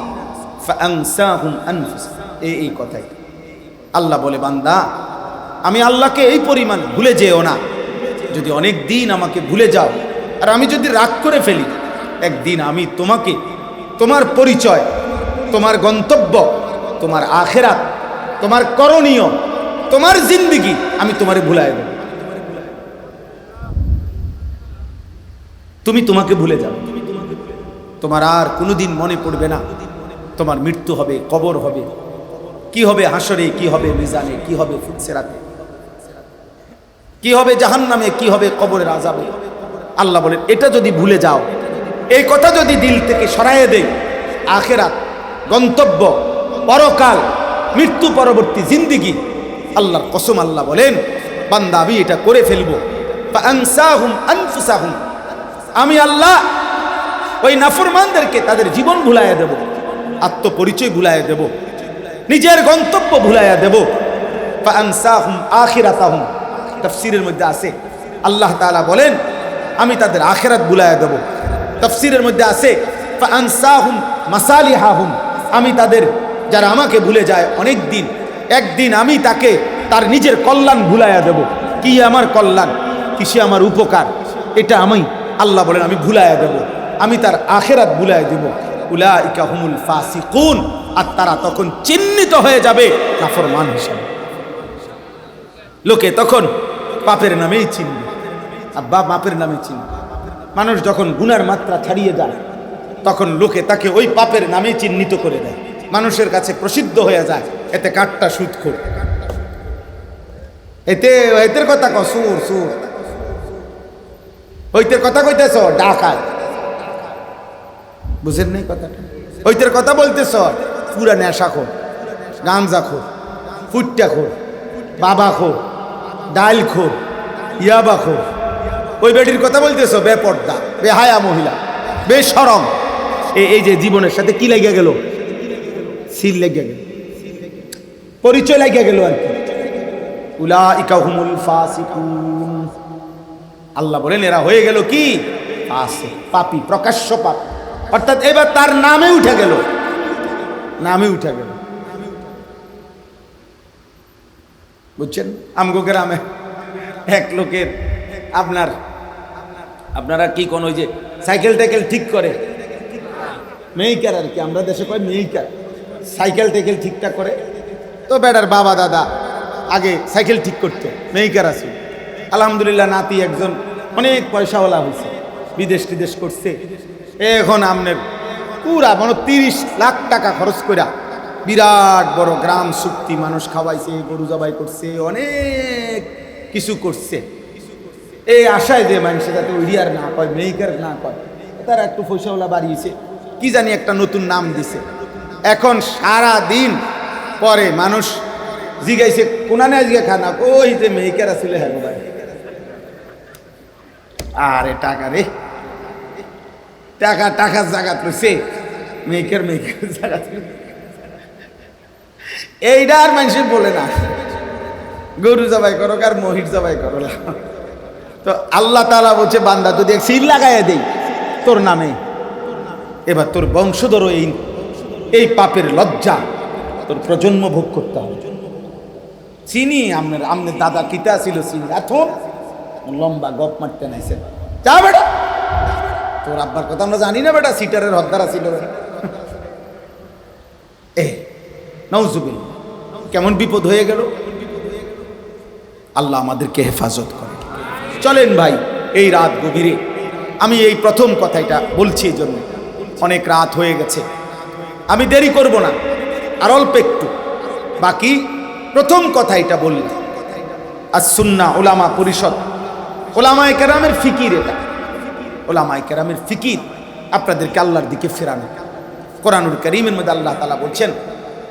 ফাআনসাহুম আনফুসাহুম। এই কথাই আল্লাহ বলে, বান্দা, আমি আল্লাহকে এই পরিমাণ ভুলে যেও না। যদি অনেক দিন আমাকে ভুলে যাও আর আমি যদি রাগ করে ফেলি, একদিন আমি তোমাকে, তোমার পরিচয়, তোমার গন্তব্য, তোমার আখিরাত, তোমার করণীয়, তোমার জিন্দেগি আমি তোমারে ভুলায় দেব। তুমি তোমাকে ভুলে যাও, তোমার আর কোনোদিন মনে পড়বে না তোমার মৃত্যু হবে, কবর হবে, কি হবে হাসরে, কি হবে মিজানে, কি হবে ফুৎসিরাতে, কি হবে জাহান্নামে, কি হবে কবরের আযাবে। আল্লাহ বলেন, এটা যদি ভুলে যাও, এই কথা যদি দিল থেকে সরাইয়ে দেয়, আখিরাত, গন্তব্য, পরকাল, মৃত্যু পরবর্তী জিন্দেগি, আল্লাহর কসম আল্লাহ বলেন, বান্দা আমি এটা করে ফেলবো। ফাআনসাহুম আনফুসাহুম, আমি আল্লাহ ওই নাফরমানদেরকে তাদের জীবন ভুলাইয়া দেব, আত্মপরিচয় ভুলাইয়া দেব, নিজের গন্তব্য ভুলাইয়া দেব। ফাআনসাহুম আখিরাতাহুম, তাফসীরের মধ্যে আছে, আল্লাহ তাআলা বলেন আমি তাদের আখিরাত ভুলাইয়া দেব। তাফসীরের মধ্যে আছে, ফাআনসাহুম মাসালিহাহুম, আমি তাদের, যারা আমাকে ভুলে যায় অনেক দিন, একদিন আমি তাকে তার নিজের কল্যাণ ভুলাইয়া দেব। কি আমার কল্যাণ, কিসে আমার উপকার, এটা আমি আল্লাহ বলেন আমি ভুলাইয়া দেব, আমি তার আখিরাত ভুলাইয়া দেব। উলাইকা হুমুল ফাসিকুন, আর তারা তখন চিহ্নিত হয়ে যাবে নাফরমান হিসেবে। লোকে তখন পাপের নামেই চিনবে, আব্বা পাপের নামে চিনবে। মানুষ যখন গুনার মাত্রা ছাড়িয়ে যায়, তখন লোকে তাকে ওই পাপের নামে চিহ্নিত করে দেয়, মানুষের কাছে প্রসিদ্ধ হয়ে যায়। এতে কাটটা সুদখোর, এতের কথা ক সুর সুর, ওইতের কথা কইতেছ ডাকায়, বুঝেন নাই কথাটা? ওইতের কথা বলতেছ পুরা নেশাখোর, গাঞ্জাখোর, ফুট্টাখোর, বাবাখোর, ডাইলখোর, ইয়াবাখোর। ওই বেটির কথা বলতেছ বেপর্দা, বেহায়া মহিলা, বেশরম। এই যে জীবনের সাথে কি লাগিয়া গেল, সিল লাগিয়া গেল, পরিচয় লাগিয়া গেল আর কি। উলাইকা হুমুল ফাসিকুন, আল্লাহ বলেন এরা হয়ে গেল কি, ফাসিক, পাপী, প্রকাশ্য পাপ। অর্থাৎ এবার তার নামে উঠে গেল, নামে উঠে গেল। বুঝছেন? আমগো গ্রামে এক লোকের আপনারা কি কোন ওই যে সাইকেল টাইকেল ঠিক করে, মেইকার আর কি, আমরা দেশে কয় মেইকার, সাইকেল টাইকেল ঠিকঠাক করে। তো বেটার বাবা দাদা আগে সাইকেল ঠিক করতো, মেইকার আছে। আলহামদুলিল্লাহ নাতি একজন অনেক পয়সাওয়ালা হয়েছে, বিদেশ টিদেশ করছে। এখন আপনার পুরা 30 লাখ টাকা খরচ করে বিরাট বড় গ্রাম চুক্তি মানুষ খাওয়াইছে, গরু জবাই করছে, অনেক কিছু করছে, এই আশায় যে মানুষের যাতে ওইডিয়ার না কয়, মেইকার না কয়, তারা একটু পয়সাওয়ালা বাড়িয়েছে, কি জানি একটা নতুন নাম দিছে। এখন সারা দিন পরে মানুষ জিগাইছে কোনানে আজকে খানা, ওই যে মেইকার আসলে হ্যাঁ ভাই, আরে টাকা রে, টাকা টাকার জায়গা রয়েছে, মেইকার জায়গা, এইটা আর মানুষের বলে না, গরু জবাই করো আর মহিষ জবাই করো। তো আল্লাহ তাআলা বলছে বান্দা যদি এক সিল লাগাইয়া দেই তোর নামে, এবার তোর বংশধর এই পাপের লজ্জা তোর প্রজন্ম ভোগ করতে হবে। চিনি আমনের দাদা কিতা ছিল, চিনি এত লম্বা গপ মারতে নাইছে, যা বেটা, তোর আব্বার কথা আমরা জানি না বেটা, সিটারের হদ্দারা ছিল এ নাউজুবিল্লাহ, কেমন বিপদ হয়ে গেল। আল্লাহ আমাদেরকে হেফাজত করে। চলেন ভাই, এই রাত গভীরে আমি এই প্রথম কথাটা বলছি, এই জন্য অনেক রাত হয়ে গেছে, আমি দেরি করব না, আর অল্প একটু বাকি। প্রথম কথা এটা বললাম, আস-সুন্নাহ উলামা পরিষদ, উলামায়ে কেরামের ফিকির, এটা উলামায়ে কেরামের ফিকির আপনাদেরকে আল্লাহর দিকে ফেরানো। কোরআনুল কারীমের মধ্যে আল্লাহ তাআলা বলছেন,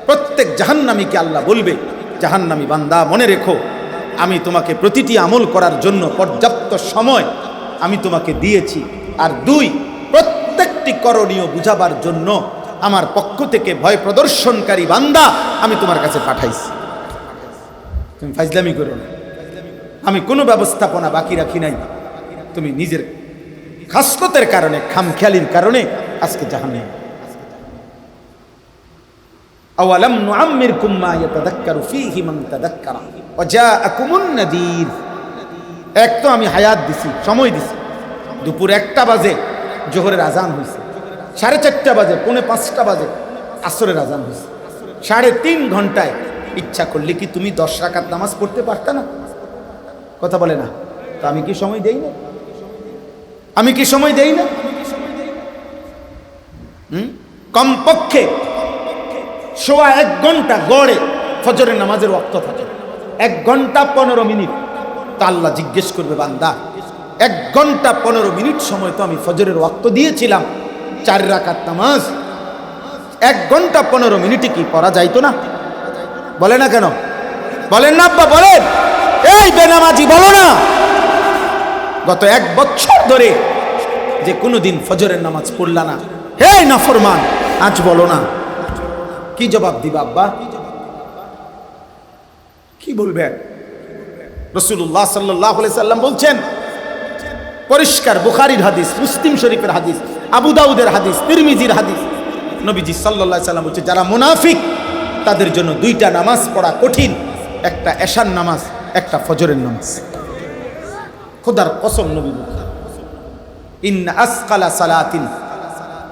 প্রত্যেক জাহান্নামীকে আল্লাহ বলবে, জাহান্নামী বান্দা মনে রেখো, আমি তোমাকে প্রতিটি আমল করার জন্য পর্যাপ্ত সময় আমি তোমাকে দিয়েছি, আর 2, প্রত্যেকটি করণীয় বুঝাবার জন্য আমার পক্ষ থেকে ভয় প্রদর্শনকারী বান্দা আমি তোমার কাছে পাঠাইছি। তুমি ফাজলামি করো না, আমি কোনো ব্যবস্থাপনা বাকি রাখি নাই, তুমি নিজের খাসলতের কারণে, খামখেয়ালির কারণে আজকে জাহান্নামে। আওয়ালাম নুআম্মিরকুম মা ইয়াতাযাক্কারু ফীহি মান তাযাক্কারা ওয়া জাআকুমুন নাযীর। এক তো আমি হায়াত দিছি, সময় দিছি, দুপুর 1টা বাজে জোহরের আজান হয়েছে, 4:30 বাজে, 4:45 বাজে আসরের আজান হয়েছে, 3.5 ঘন্টায় ইচ্ছা করলে কি তুমি 10 রাকাত নামাজ পড়তে পারতা না? কথা বলে না তো, আমি কি সময় দেই না? আমি কি সময় দেই না? কমপক্ষে 1.25 ঘন্টা গড়ে ফজরের নামাজের ওয়াক্ত থাকে, 1 ঘন্টা 15 মিনিট। তা আল্লাহ জিজ্ঞেস করবে, বান্দা 1 ঘন্টা 15 মিনিট সময় তো আমি ফজরের ওয়াক্ত দিয়েছিলাম, 4 রাকাত নামাজ 1 ঘন্টা 15 মিনিটে কি পড়া যাইতো না? বলে না কেন? বলেন না আব্বা, বলেন, এই বেনামাজি বলো না, গত 1 বছর ধরে যে কোনোদিন ফজরের নামাজ পড়লা না, হে নাফরমান, আজ বলো না, কি জবাব দিবা আব্বা? কি বলবেন? রাসূলুল্লাহ সাল্লাল্লাহু আলাইহি সাল্লাম বলছেন, পরিষ্কার বুখারীর হাদিস, মুসলিম শরীফের হাদিস, আবু দাউদের হাদিস, তিরমিজির হাদিস, নবীজি সাল্লাল্লাহু আলাইহি সাল্লাম বলছে, যারা মুনাফিক তাদের জন্য 2টা নামাজ পড়া কঠিন, একটা এশার নামাজ, একটা ফজরের নামাজ। খোদার কসম, নবী বলেন, ইন্না আসকালা সালাতিন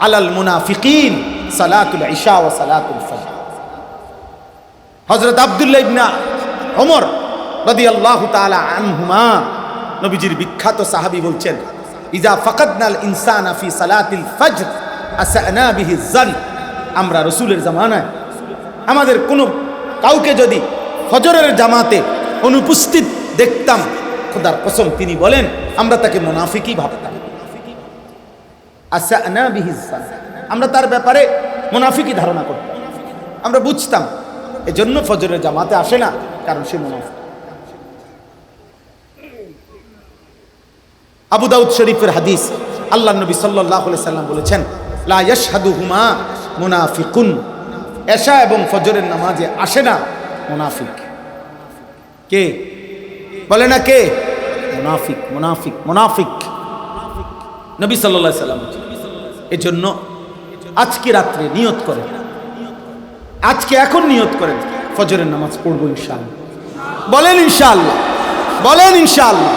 আলাল মুনাফিকিন সালাতুল ইশা ওয়া সালাতুল ফজর। হযরত আব্দুল্লাহ ইবনে ওমর রাদিয়াল্লাহু তাআলা আনহুমা, নবীজির বিখ্যাত সাহাবী, বলছেন, ইজা ফাকাদনাল ইনসানা ফি সালাতিল ফজর আসানা বিহি যান। আমরা রাসূলের জামানায় আমাদের কোনো কাউকে যদি ফজরের জামাতে অনুপস্থিত দেখতাম, খোদার কসম তিনি বলেন আমরা তাকে মুনাফিকই ভাবতাম। আসানা বিহি যান, আমরা তার ব্যাপারে মুনাফিকই ধারণা করতাম, আমরা বুঝতাম এজন্য ফজরের জামাতে আসে না, কারণ সে মুনাফিক। আবু দাউদ শরীফের হাদিস, আল্লাহর নবী সাল্লাল্লাহু আলাইহি সাল্লাম বলেছেন, লা ইয়াশহাদুহুমা মুনাফিকুন, এশা এবং ফজরের নামাজে আসে না মুনাফিক। কে বলে না? কে? মুনাফিক, মুনাফিক, মুনাফিক। নবী সাল্লাল্লাহু আলাইহি সাল্লাম এজন্য আজকে রাত্রে নিয়ত করেন, আজকে এখন নিয়ত করেন, ফজরের নামাজ পড়বো ইনশাআল্লাহ। বলেন ইনশাআল্লাহ, বলেন ইনশাআল্লাহ।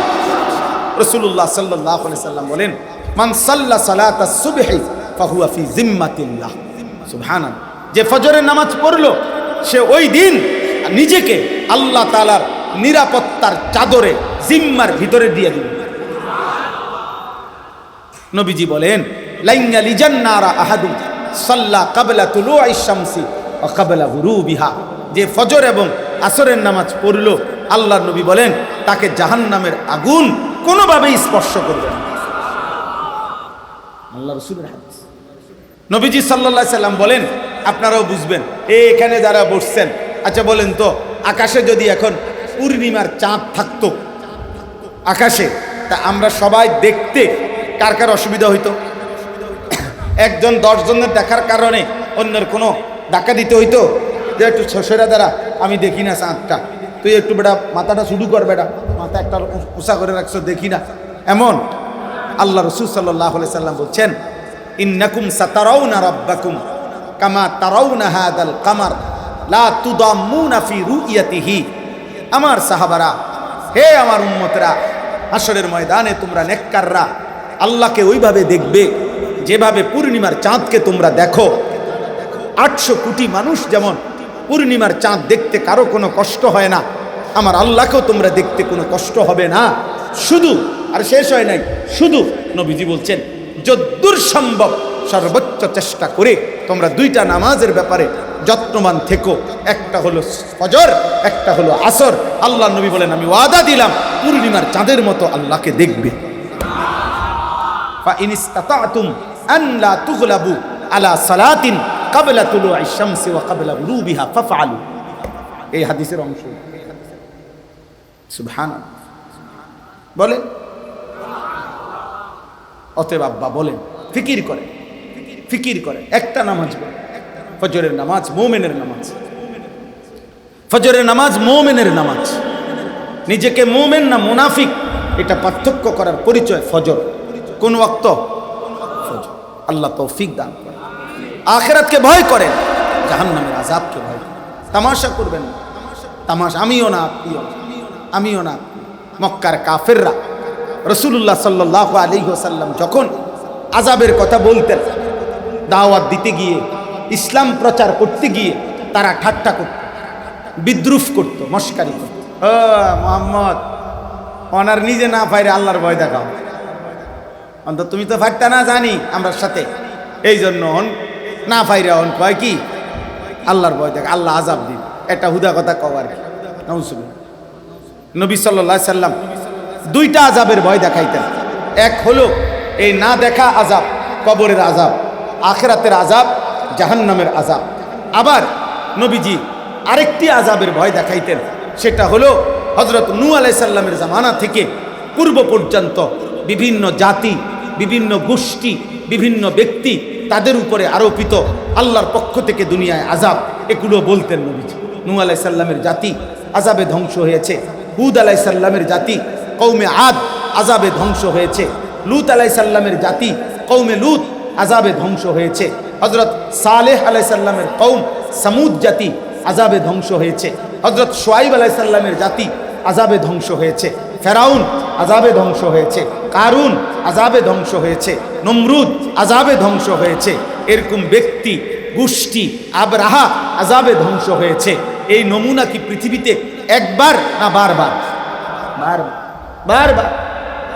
রাসূলুল্লাহ সাল্লাল্লাহু আলাইহি সাল্লাম বলেন, মান সাল্লা সালাতাস সুবহি ফাহুয়া ফি জিম্মাতিল্লাহ। সুবহানাল্লাহ। যে ফজরের নামাজ পড়লো সে ওই দিন নিজেকে আল্লাহ তাআলার নিরাপত্তার চাদরে, জিম্মার ভিতরে দিয়ে দিল। নবীজি বলেন, লাইন লিজান্নারা আহাদুন সাল্লা ক্বাবলা তুলুইশ শামসি ওয়া ক্বাবলা গুরুবিহা। যে ফজর এবং আসরের নামাজ পড়লো আল্লাহর নবী বলেন তাকে জাহান্নামের আগুন কোনোভাবেই স্পর্শ করবে না। আল্লাহ রাসূলের হাদিস। নবীজি সাল্লাল্লাহু আলাইহি সাল্লাম বলেন, আপনারাও বুঝবেন, এখানে যারা বসছেন, আচ্ছা বলেন তো, আকাশে যদি এখন পূর্ণিমার চাঁদ থাকতো আকাশে, তা আমরা সবাই দেখতে কার কার অসুবিধা হইতো? একজন 10 জনের দেখার কারণে অন্যের কোনো ধাক্কা দিতে হইতো যে একটু সসেরা দ্বারা আমি দেখি না চাঁদটা, তুই একটু বেটা মাথাটা শুরু কর, বেটা মাথা একটা উঁচা করে রাখছো দেখি না, এমন। আল্লাহ রাসূল সাল্লাল্লাহু আলাইহি সাল্লাম বলছেন, ইন্নাকুম সাতারাউনা রাব্বাকুম কামা তারাউনা হাদাল কামার লা তুদাম্মুনা ফি রুইয়াতিহি। আমার সাহাবারা, হে আমার উম্মতরা, হাশরের ময়দানে তোমরা নেককাররা আল্লাহকে ওইভাবে দেখবে যেভাবে পূর্ণিমার চাঁদকে তোমরা দেখো। 800 কোটি মানুষ যেমন পূর্ণিমার চাঁদ দেখতে কারো কোনো কষ্ট হয় না, আমার আল্লাহকেও তোমরা দেখতে কোনো কষ্ট হবে না। শুধু, আর শেষ হয় নাই, শুধু নবীজি বলছেন যদ্দূর সম্ভব সর্বোচ্চ চেষ্টা করে তোমরা 2টা নামাজের ব্যাপারে যত্নবান থেকো। একটা হলো ফজর, একটা হলো আসর। আল্লাহ নবী বলেন আমি ওয়াদা দিলাম পূর্ণিমার চাঁদের মতো আল্লাহকে দেখবে। ফা ইন ইসতাতাতুম আন লা তুগলাবু আলা সালাতিন ক্বাবলা তুলুইশ শামসি ওয়া ক্বাবলা গুরুবিহা ফাফআলু। এই হাদিসের অংশ। সুবহানাল্লাহ বলে। অতএব আব্বা বলেন, ফিকির করে, ফিকির করে, একটা নামাজ বলে, ফজরের নামাজ মুমিনের নামাজ, ফজরের নামাজ মুমিনের নামাজ। নিজেকে মুমিন না মুনাফিক এটা পার্থক্য করার পরিচয় ফজর। কোন ওয়াক্ত? ফজর। আল্লাহ তৌফিক দান করেন। আখিরাতকে ভয় করেন, জাহান্নামের আযাবকে ভয় করেন। তামাশা করবেন না, তামাশা আমিও না, আমিও না। মক্কার কাফেররা রাসূলুল্লাহ সাল্লাল্লাহু আলাইহি ওয়াসাল্লাম যখন আযাবের কথা বলতেন, দাওয়াত দিতে গিয়ে, ইসলাম প্রচার করতে গিয়ে তারা ঠাট্টা করত, বিদ্রুপ করত, মস্কারি করত। ও মুহাম্মদ, ওনার নিজে না পাইরে আল্লাহর ভয় দেখাও, অন্তত তুমি তো ফাটতা না জানি আমরার সাথে, এই জন্য না পাইরে অন কয় কি আল্লাহর ভয় দেখা, আল্লাহ আযাব দিন, এটা হুদা কথা কও আর কি। নবী সাল্লাল্লাহু আলাইহি সাল্লাম 2টা আযাবের ভয় দেখাইতেন। এক হলো এই না দেখা আযাব, কবরের আযাব, আখিরাতের আযাব, জাহান্নামের আযাব। আবার নবীজি আরেকটি আযাবের ভয় দেখাইতেন, সেটা হলো হযরত নূহ আলাইহিস সালামের জামানা থেকে পূর্ব পর্যন্ত বিভিন্ন জাতি, বিভিন্ন গোষ্ঠী, বিভিন্ন ব্যক্তি, তাদের উপরে আরোপিত আল্লাহর পক্ষ থেকে দুনিয়ায় আযাব, এগুলো বলতেন নবীজি। নূহ আলাইহিস সালামের জাতি আযাবে ধ্বংস হয়েছে, হুদ আলাইহিস সালামের জাতি কওমে আদ আযাবে ধ্বংস হয়েছে, লূত আলাইহিস সালামের জাতি কওমে লূত আযাবে ধ্বংস হয়েছে, হযরত সালেহ আলাইহিস সালামের কওম সামুদ জাতি আযাবে ধ্বংস হয়েছে, হযরত শুআয়ব আলাইহিস সালামের জাতি আযাবে ধ্বংস হয়েছে, ফেরাউন আযাবে ধ্বংস হয়েছে, কারুন আযাবে ধ্বংস হয়েছে, নমরুদ আযাবে ধ্বংস হয়েছে। এরকম ব্যক্তি গোষ্ঠী আবরাহা আযাবে ধ্বংস হয়েছে। এই নমুনা কি পৃথিবীতে একবার না বারবার? বারবার, বারবার,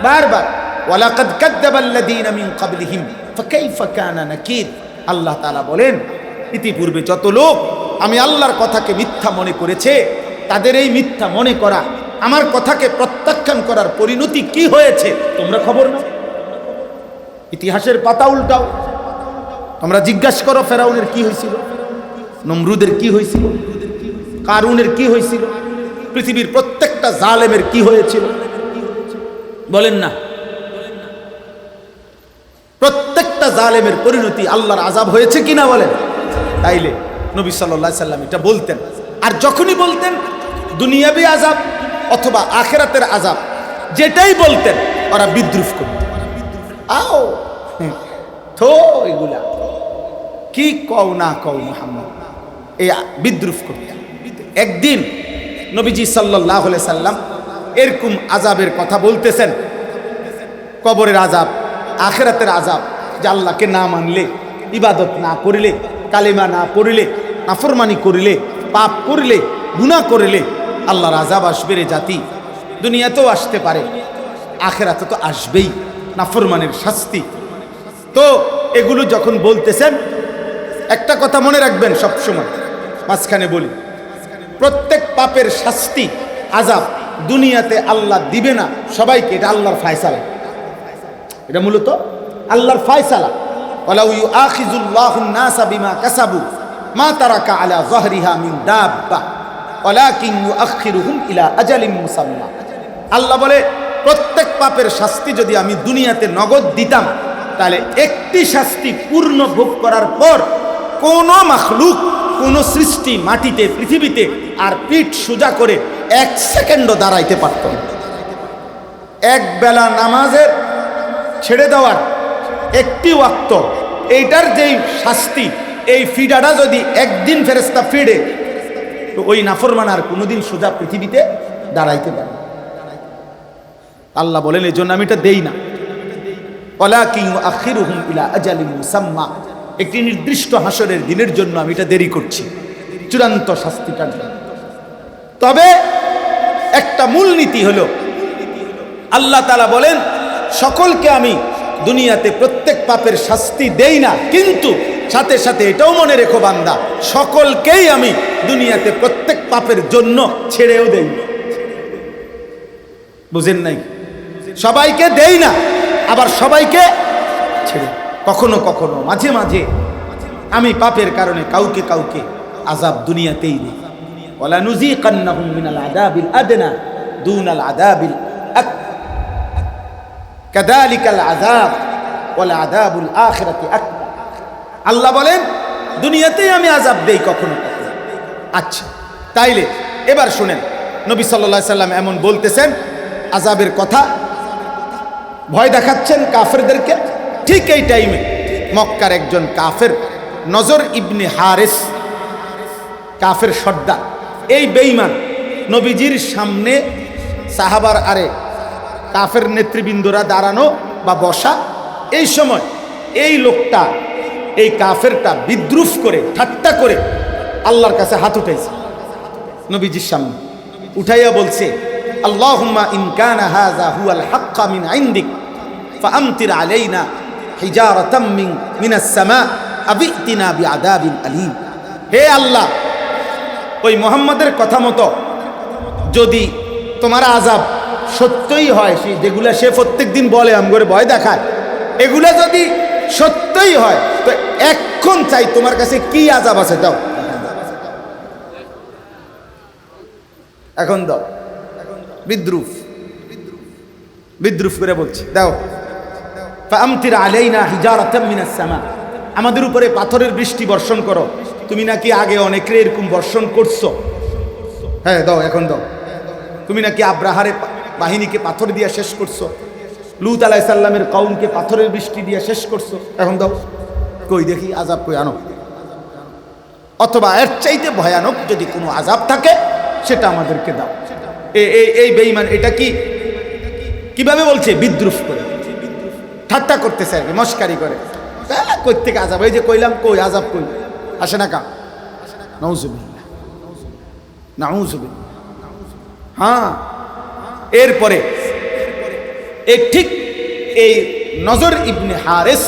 বারবার। ওয়ালাকাদ কাযযাবাল্লাযীনা মিন ক্বাবলিহিম ফাকাইফা কানা নাকির। আল্লাহ তাআলা বলেন, ইতিপূর্বে যত লোক আমি আল্লাহর কথাকে মিথ্যা মনে করেছে, তাদের এই মিথ্যা মনে করা, আমার কথাকে প্রত্যাখ্যান করার পরিণতি কি হয়েছে তোমরা খবর নাও। ইতিহাসের পাতা উল্টাও, তোমরা জিজ্ঞাসা করো ফেরাউনের কি হয়েছিল, নমরুদের কি হয়েছিল, কারুনের কি হয়েছিল, পৃথিবীর প্রত্যেকটা জালেমের কি হয়েছিল বলেন না? প্রত্যেকটা জালেমের পরিণতি আল্লাহর আযাব হয়েছে কিনা বলেন? তাইলে নবী সাল্লাল্লাহু আলাইহি সাল্লাম এটা বলতেন। আর যখনই বলতেন দুনিয়াবি আযাব অথবা আখিরাতের আযাব, যেটাই বলতেন ওরা বিদ্রুপ করত। আও তো এগুলা কি কও না কও মুহাম্মদ, এই বিদ্রুপ করত। একদিন নবীজি সাল্লাল্লাহু আলাইহি সাল্লাম এরকম আযাবের কথা বলতেছেন, কবরের আযাব, আখিরাতের আযাব, যে আল্লাহকে না মানলে, ইবাদত না করিলে, কালিমা না পড়িলে, নাফরমানি করিলে, পাপ করিলে, গুনাহ করিলে আল্লাহর আযাব আসবে রে জাতি। দুনিয়াতেও আসতে পারে, আখিরাতে তো আসবেই, নাফরমানের শাস্তি। তো এগুলো যখন বলতেছেন একটা কথা মনে রাখবেন সব সময়, মাঝখানে বলি, প্রত্যেক পাপের শাস্তি আযাব দুনিয়াতে আল্লাহ দিবে না সবাইকে, এটা আল্লাহর ফায়সালা। এটা মূলত আল্লাহর ফায়সালা। ওয়ালাউ ইউআখিযুল্লাহু আন-নাসা বিমা কাসাবু মা তারাকা আলা যাহরিহা মিন দাব্বা ওয়ালাকিন ইউআখিরুহুম ইলা আজালিন মুসাম্মা। আল্লাহ বলে প্রত্যেক পাপের শাস্তি যদি আমি দুনিয়াতে নগদ দিতাম, তাহলে একটি শাস্তি পূর্ণ ভোগ করার পর কোন মাখলুক, কোন সৃষ্টি মাটিতে পৃথিবীতে আর পিঠ সোজা করে 1 সেকেন্ডও দাঁড়াইতে পারত না। এক বেলা নামাজের ছেড়ে দেওয়ার একটি ওয়াক্ত, এইটার যেই শাস্তি, এই ফিডাটা যদি একদিন ফেরেশতা ফিডে, তো ওই নাফরমান আর কোনোদিন সোজা পৃথিবীতে দাঁড়াইতে পারে না। আল্লাহ বলেন এই জন্য আমি এটা দেই না। ওয়ালাকিন ইউআখিরুহুম ইলা আজালিন মুসাম্মা, একটি নির্দিষ্ট হাসরের দিনের জন্য আমি এটা দেরি করছি, চূড়ান্ত শাস্তিটার জন্য। তবে একটা মূলনীতি হলো, আল্লাহ তাআলা বলেন সকলকে আমি দুনিয়াতে প্রত্যেক পাপের শাস্তি দেই না, কিন্তু সাথে সাথে এটাও মনে রেখো বান্দা, সকলকেই আমি দুনিয়াতে প্রত্যেক পাপের জন্য ছেড়েও দেই। বুঝেন নাই? সবাইকে দেই না, আবার সবাইকে ছেড়ে। কখনো কখনো মাঝে মাঝে আমি পাপের কারণে কাউকে কাউকে আযাব দুনিয়াতেই দিই। ওয়ালা নুযীকান্নাহুম মিনাল আযাবিল আদনা দুনাল আযাবিল আকবার কাযালিকাল আযাব ওয়াল আযাবুল আখিরাতি আকবার। আল্লাহ বলেন দুনিয়াতেই আমি আযাব দেই কখনো কখনো। আচ্ছা, তাইলে এবার শুনেন, নবী সাল্লাল্লাহু আলাইহি সাল্লাম এমন বলতেছেন আযাবের কথা, ভয় দেখাচ্ছেন কাফেরদেরকে। ঠিক এই টাইমে মক্কার একজন কাফের, নজর ইবনে হারিস, কাফের সর্দার, এই বেঈমান নবীজির সামনে সাহাবার আরে কাফের নেতৃবৃন্দরা দাঁড়ানো বা বসা, এই সময় এই লোকটা, এই কাফেরটা বিদ্রুপ করে, ঠাট্টা করে আল্লাহর কাছে হাত উঠাইছে নবীজির সামনে। উঠাইয়া বলছে, আল্লাহুম্মা ইন কানা হাযা হুয়াল হাক্কা মিন ইনদিক ফাআমতির আলাইনা হিজারাতাম মিনাস সামা আবিতিনা বিআযাবিন আলীম। হে আল্লাহ, ওই মুহাম্মাদের কথা মতো যদি তোমার আযাব সত্যই হয়, সেই যেগুলা সে প্রত্যেকদিন বলে আমগরে ভয় দেখায়, এগুলা যদি সত্যই হয়, তো এখন চাই তোমার কাছে কি আযাব আছে দাও, এখন দাও। বিদ্রুপ করে বলছে দাও। ফাআমতির আলাইনা হিজারাতাম মিনাস সামা, আমাদের উপরে পাথরের বৃষ্টি বর্ষণ করো। তুমি নাকি আগে অনেকের এরকম বর্ষণ করছো, হ্যাঁ দাও, এখন দাও। তুমি নাকি আব্রাহারে বাহিনীকে পাথর দিয়ে শেষ করছো, লূত আলাইহিস সালামের কওমকে পাথরের বৃষ্টি দিয়ে শেষ করছো, এখন দাও। কই দেখি আযাব কই আনো, অথবা এর চাইতে ভয়ানক যদি কোনো আযাব থাকে সেটা আমাদেরকে দাও। এই বেঈমান এটা কিভাবে বলছে? বিদ্রুপ করে, ঠাট্টা করতেছে, মস্কারি করে। কই থেকে আযাব? এই যে কইলাম, কই আযাব কই আসে না কা? নাউযুবিল্লাহ, নাউযুবিল্লাহ। হ্যাঁ, এরপরে ঠিক এই নজর ইবনে হারিস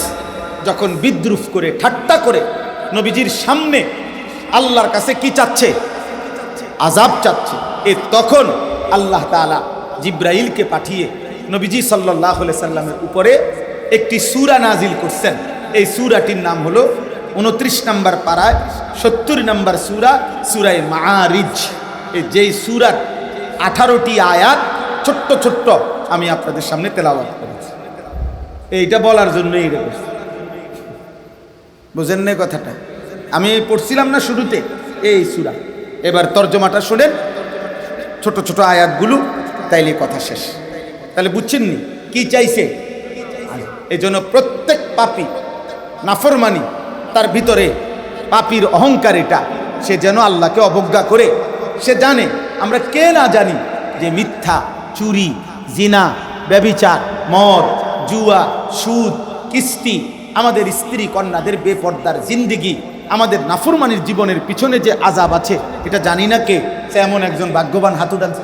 যখন বিদ্রুপ করে, ঠাট্টা করে নবীজির সামনে আল্লাহর কাছে কি চাচ্ছে? আযাব চাচ্ছে। তখন আল্লাহ তাআলা জিব্রাইলকে পাঠিয়ে নবীজি সাল্লাল্লাহু আলাইহি সাল্লামের উপরে একটি সূরা নাজিল করছেন। এই সূরাটির নাম হলো 29 নম্বর পারায় 70 নম্বর সূরা, সূরায়ে মাআরিজ। এই যেই সূরার 18টি আয়াত ছোট্ট ছোট্ট আমি আপনাদের সামনে তেলাওয়াত করেছি। এইটা বলার জন্যই এটা করছি, বুঝেন না কথাটা? আমি পড়ছিলাম না শুরুতে এই সূরা, এবার তর্জমাটা শোনেন, ছোট ছোট আয়াতগুলো, তাইলে কথা শেষ। তাহলে বুঝছেন নি কি চাইছে? এই জন্য প্রত্যেক পাপী, নাফরমানি তার ভিতরে পাপীর অহংকার, এটা সে যেন আল্লাহকে অবজ্ঞা করে। সে জানে, আমরা কে না জানি যে মিথ্যা, চুরি, জিনা, ব্যভিচার, মদ, জুয়া, সুদ, কিস্তি, আমাদের স্ত্রী কন্যাদের বেপর্দার জিন্দিগি, আমাদের নাফরমানির জীবনের পিছনে যে আযাব আছে এটা জানি না কে? সে এমন একজন ভাগ্যবান হাত উঠানছে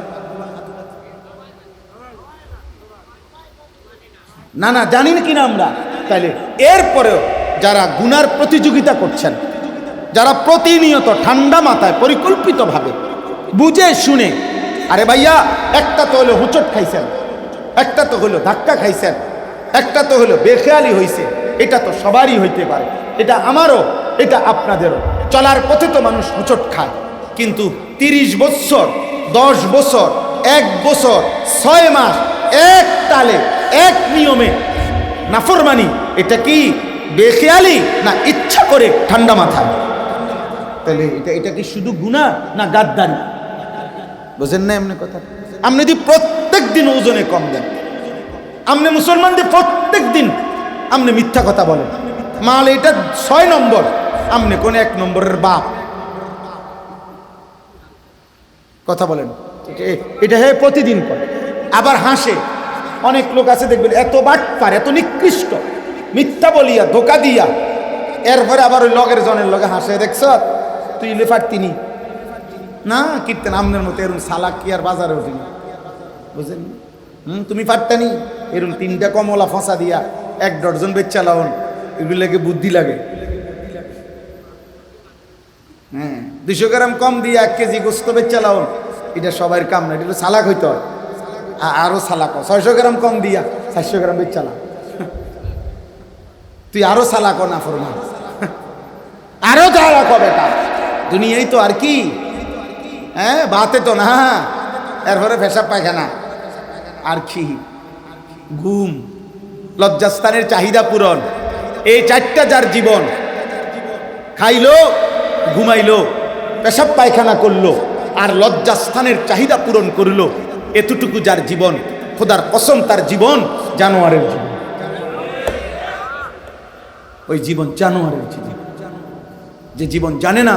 না, না জানি না কিনা আমরা। তাইলে এরপরেও যারা গুনার প্রতিযোগিতা করছেন, যারা প্রতিনিয়ত ঠান্ডা মাথায় পরিকল্পিতভাবে বুঝে শুনে আরে ভাইয়া, একটা তো হলো হুচট খাইছেন, একটা তো হলো ধাক্কা খাইছেন, একটা তো হলো বেখেয়ালি হইছে। এটা তো সবারই হইতে পারে, এটা আমারও, এটা আপনাদেরও। চলার পথে তো মানুষ হুচট খায়, কিন্তু 30 বছর, 10 বছর, 1 বছর, 6 মাস এক তালে এক নিয়মে নাফরমানি, এটা কি বেখেয়ালি না ইচ্ছা করে ঠান্ডা মাথায়? তাহলে এটা কি শুধু গুনাহ না গাদ্দারি? বুঝেন না এমনি কথা? আপনি যদি প্রত্যেক দিন ওজনে কম দেন, আপনি মুসলমানদের প্রত্যেক দিন আপনি মিথ্যা কথা বলেন, মাল এটা 6 নম্বর, আপনি কোন 1 নম্বরের বাপ কথা বলেন, এটা হে প্রতিদিন করে। আবার হাসে, অনেক লোক আছে দেখবেন এত বাটপার, এত নিকৃষ্ট, মিথ্যা বলিয়া ধোকা দিয়া এরপরে আবার ওই লগের জনের লগে হাসে, দেখছ তুই লেফার তিনি না কীর্তেন আমনের মতো এরকম সালাক কি আর বাজারে উঠিনি, বুঝলেন? তুমি পারতানি এরকম 3টা কমলা ফসা দিয়া 1 ডজন বেচা লাউন, এগুলোকে বুদ্ধি লাগে। 200 গ্রাম কম দিয়া 1 কেজি গোস্ত বেচা লাউন, এটা সবার কাম না, এটা সালাক হইতে হয়। আরো সালাক 600 গ্রাম কম দিয়া 400 গ্রাম বেচা লাও, তুই আরো সালাক না ফরমান, আরো সালাক বেটা, দুনিয়াই তো আর কি, হ্যাঁ বাতে তো না, এরপরে পেশাব পায়খানা আর কি, ঘুম, লজ্জাস্থানের চাহিদা পূরণ, এই 4টা যার জীবন, খাইলো, ঘুমাইলো, পেশাব পায়খানা করলো আর লজ্জাস্থানের চাহিদা পূরণ করলো, এতটুকু যার জীবন, খোদার কসম তার জীবন জানোয়ারের জীবন, ওই জীবন জানোয়ারের জীবন। যে জীবন জানে না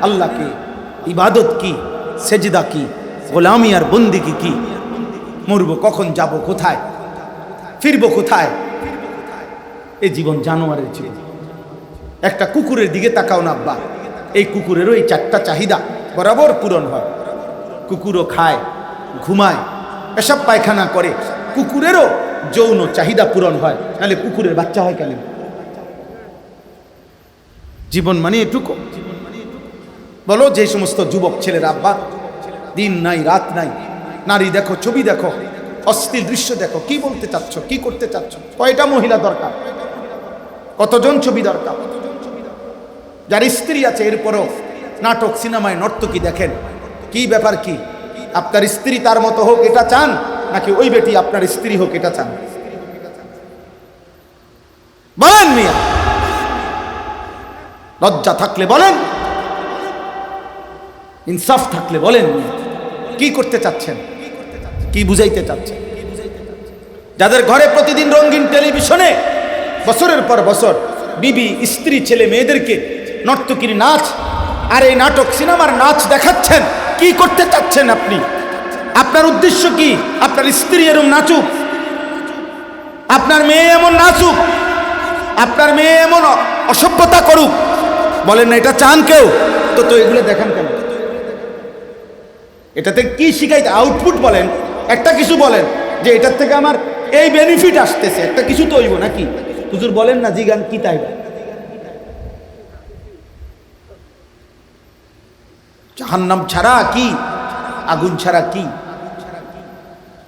আল্লাহকে, ইবাদত কি, সেজদা কি, গোলামি আর বন্দিগি কি, মরবো কখন, যাব কোথায়, ফিরবো কোথায়, এই জীবন জানোয়ারের জীবন। একটা কুকুরের দিকে তাকাও না আব্বা, এই কুকুরেরও এই 4টা চাহিদা বরাবর পূরণ হয়। কুকুরও খায়, ঘুমায়, পেশাব পায়খানা করে, কুকুরেরও যৌন চাহিদা পূরণ হয়, নাহলে কুকুরের বাচ্চা হয় কেন? জীবন মানে এটুকু। বলো যে সমস্ত যুবক ছেলেরা আব্বা দিন নাই রাত নাই, নারী দেখো, ছবি দেখো, অশ্লীল দৃশ্য দেখো, কি বলতে চাচ্ছ, কি করতে চাচ্ছ, কয়টা মহিলা দরকার, কতজন ছবি দরকার, যার স্ত্রী আছে এরপরও নাটক সিনেমায় নর্তকী দেখেন, কি ব্যাপার কি? আপনার স্ত্রী তার মতো হোক এটা চান, নাকি ওই বেটি আপনার স্ত্রী হোক এটা চান? বলেন মিয়া, লজ্জা থাকলে বলেন, ইনসাফ থাকলে বলেন, কি করতে চাচ্ছেন, কি বুঝাইতে চাচ্ছেন? যাদের ঘরে প্রতিদিন রঙিন টেলিভিশনে বছরের পর বছর বিবি, স্ত্রী, ছেলে মেয়েদেরকে নর্তকীর নাচ আর এই নাটক সিনেমার নাচ দেখাচ্ছেন, কি করতে চাচ্ছেন আপনি? আপনার উদ্দেশ্য কি? আপনার স্ত্রী এরম নাচুক, আপনার মেয়ে এমন নাচুক, আপনার মেয়ে এমন অসভ্যতা করুক, বলেন না এটা চান কেউ? তো এগুলো দেখান কেন? এটাতে কি শিখাইতে? আউটপুট বলেন, একটা কিছু বলেন যে এটার থেকে আমার এই বেনিফিট আসতেছে, একটা কিছু তো হইব নাকি? হুজুর বলেন না, জিগান কি তাই? জাহান্নাম ছাড়া কি, আগুন ছাড়া কি?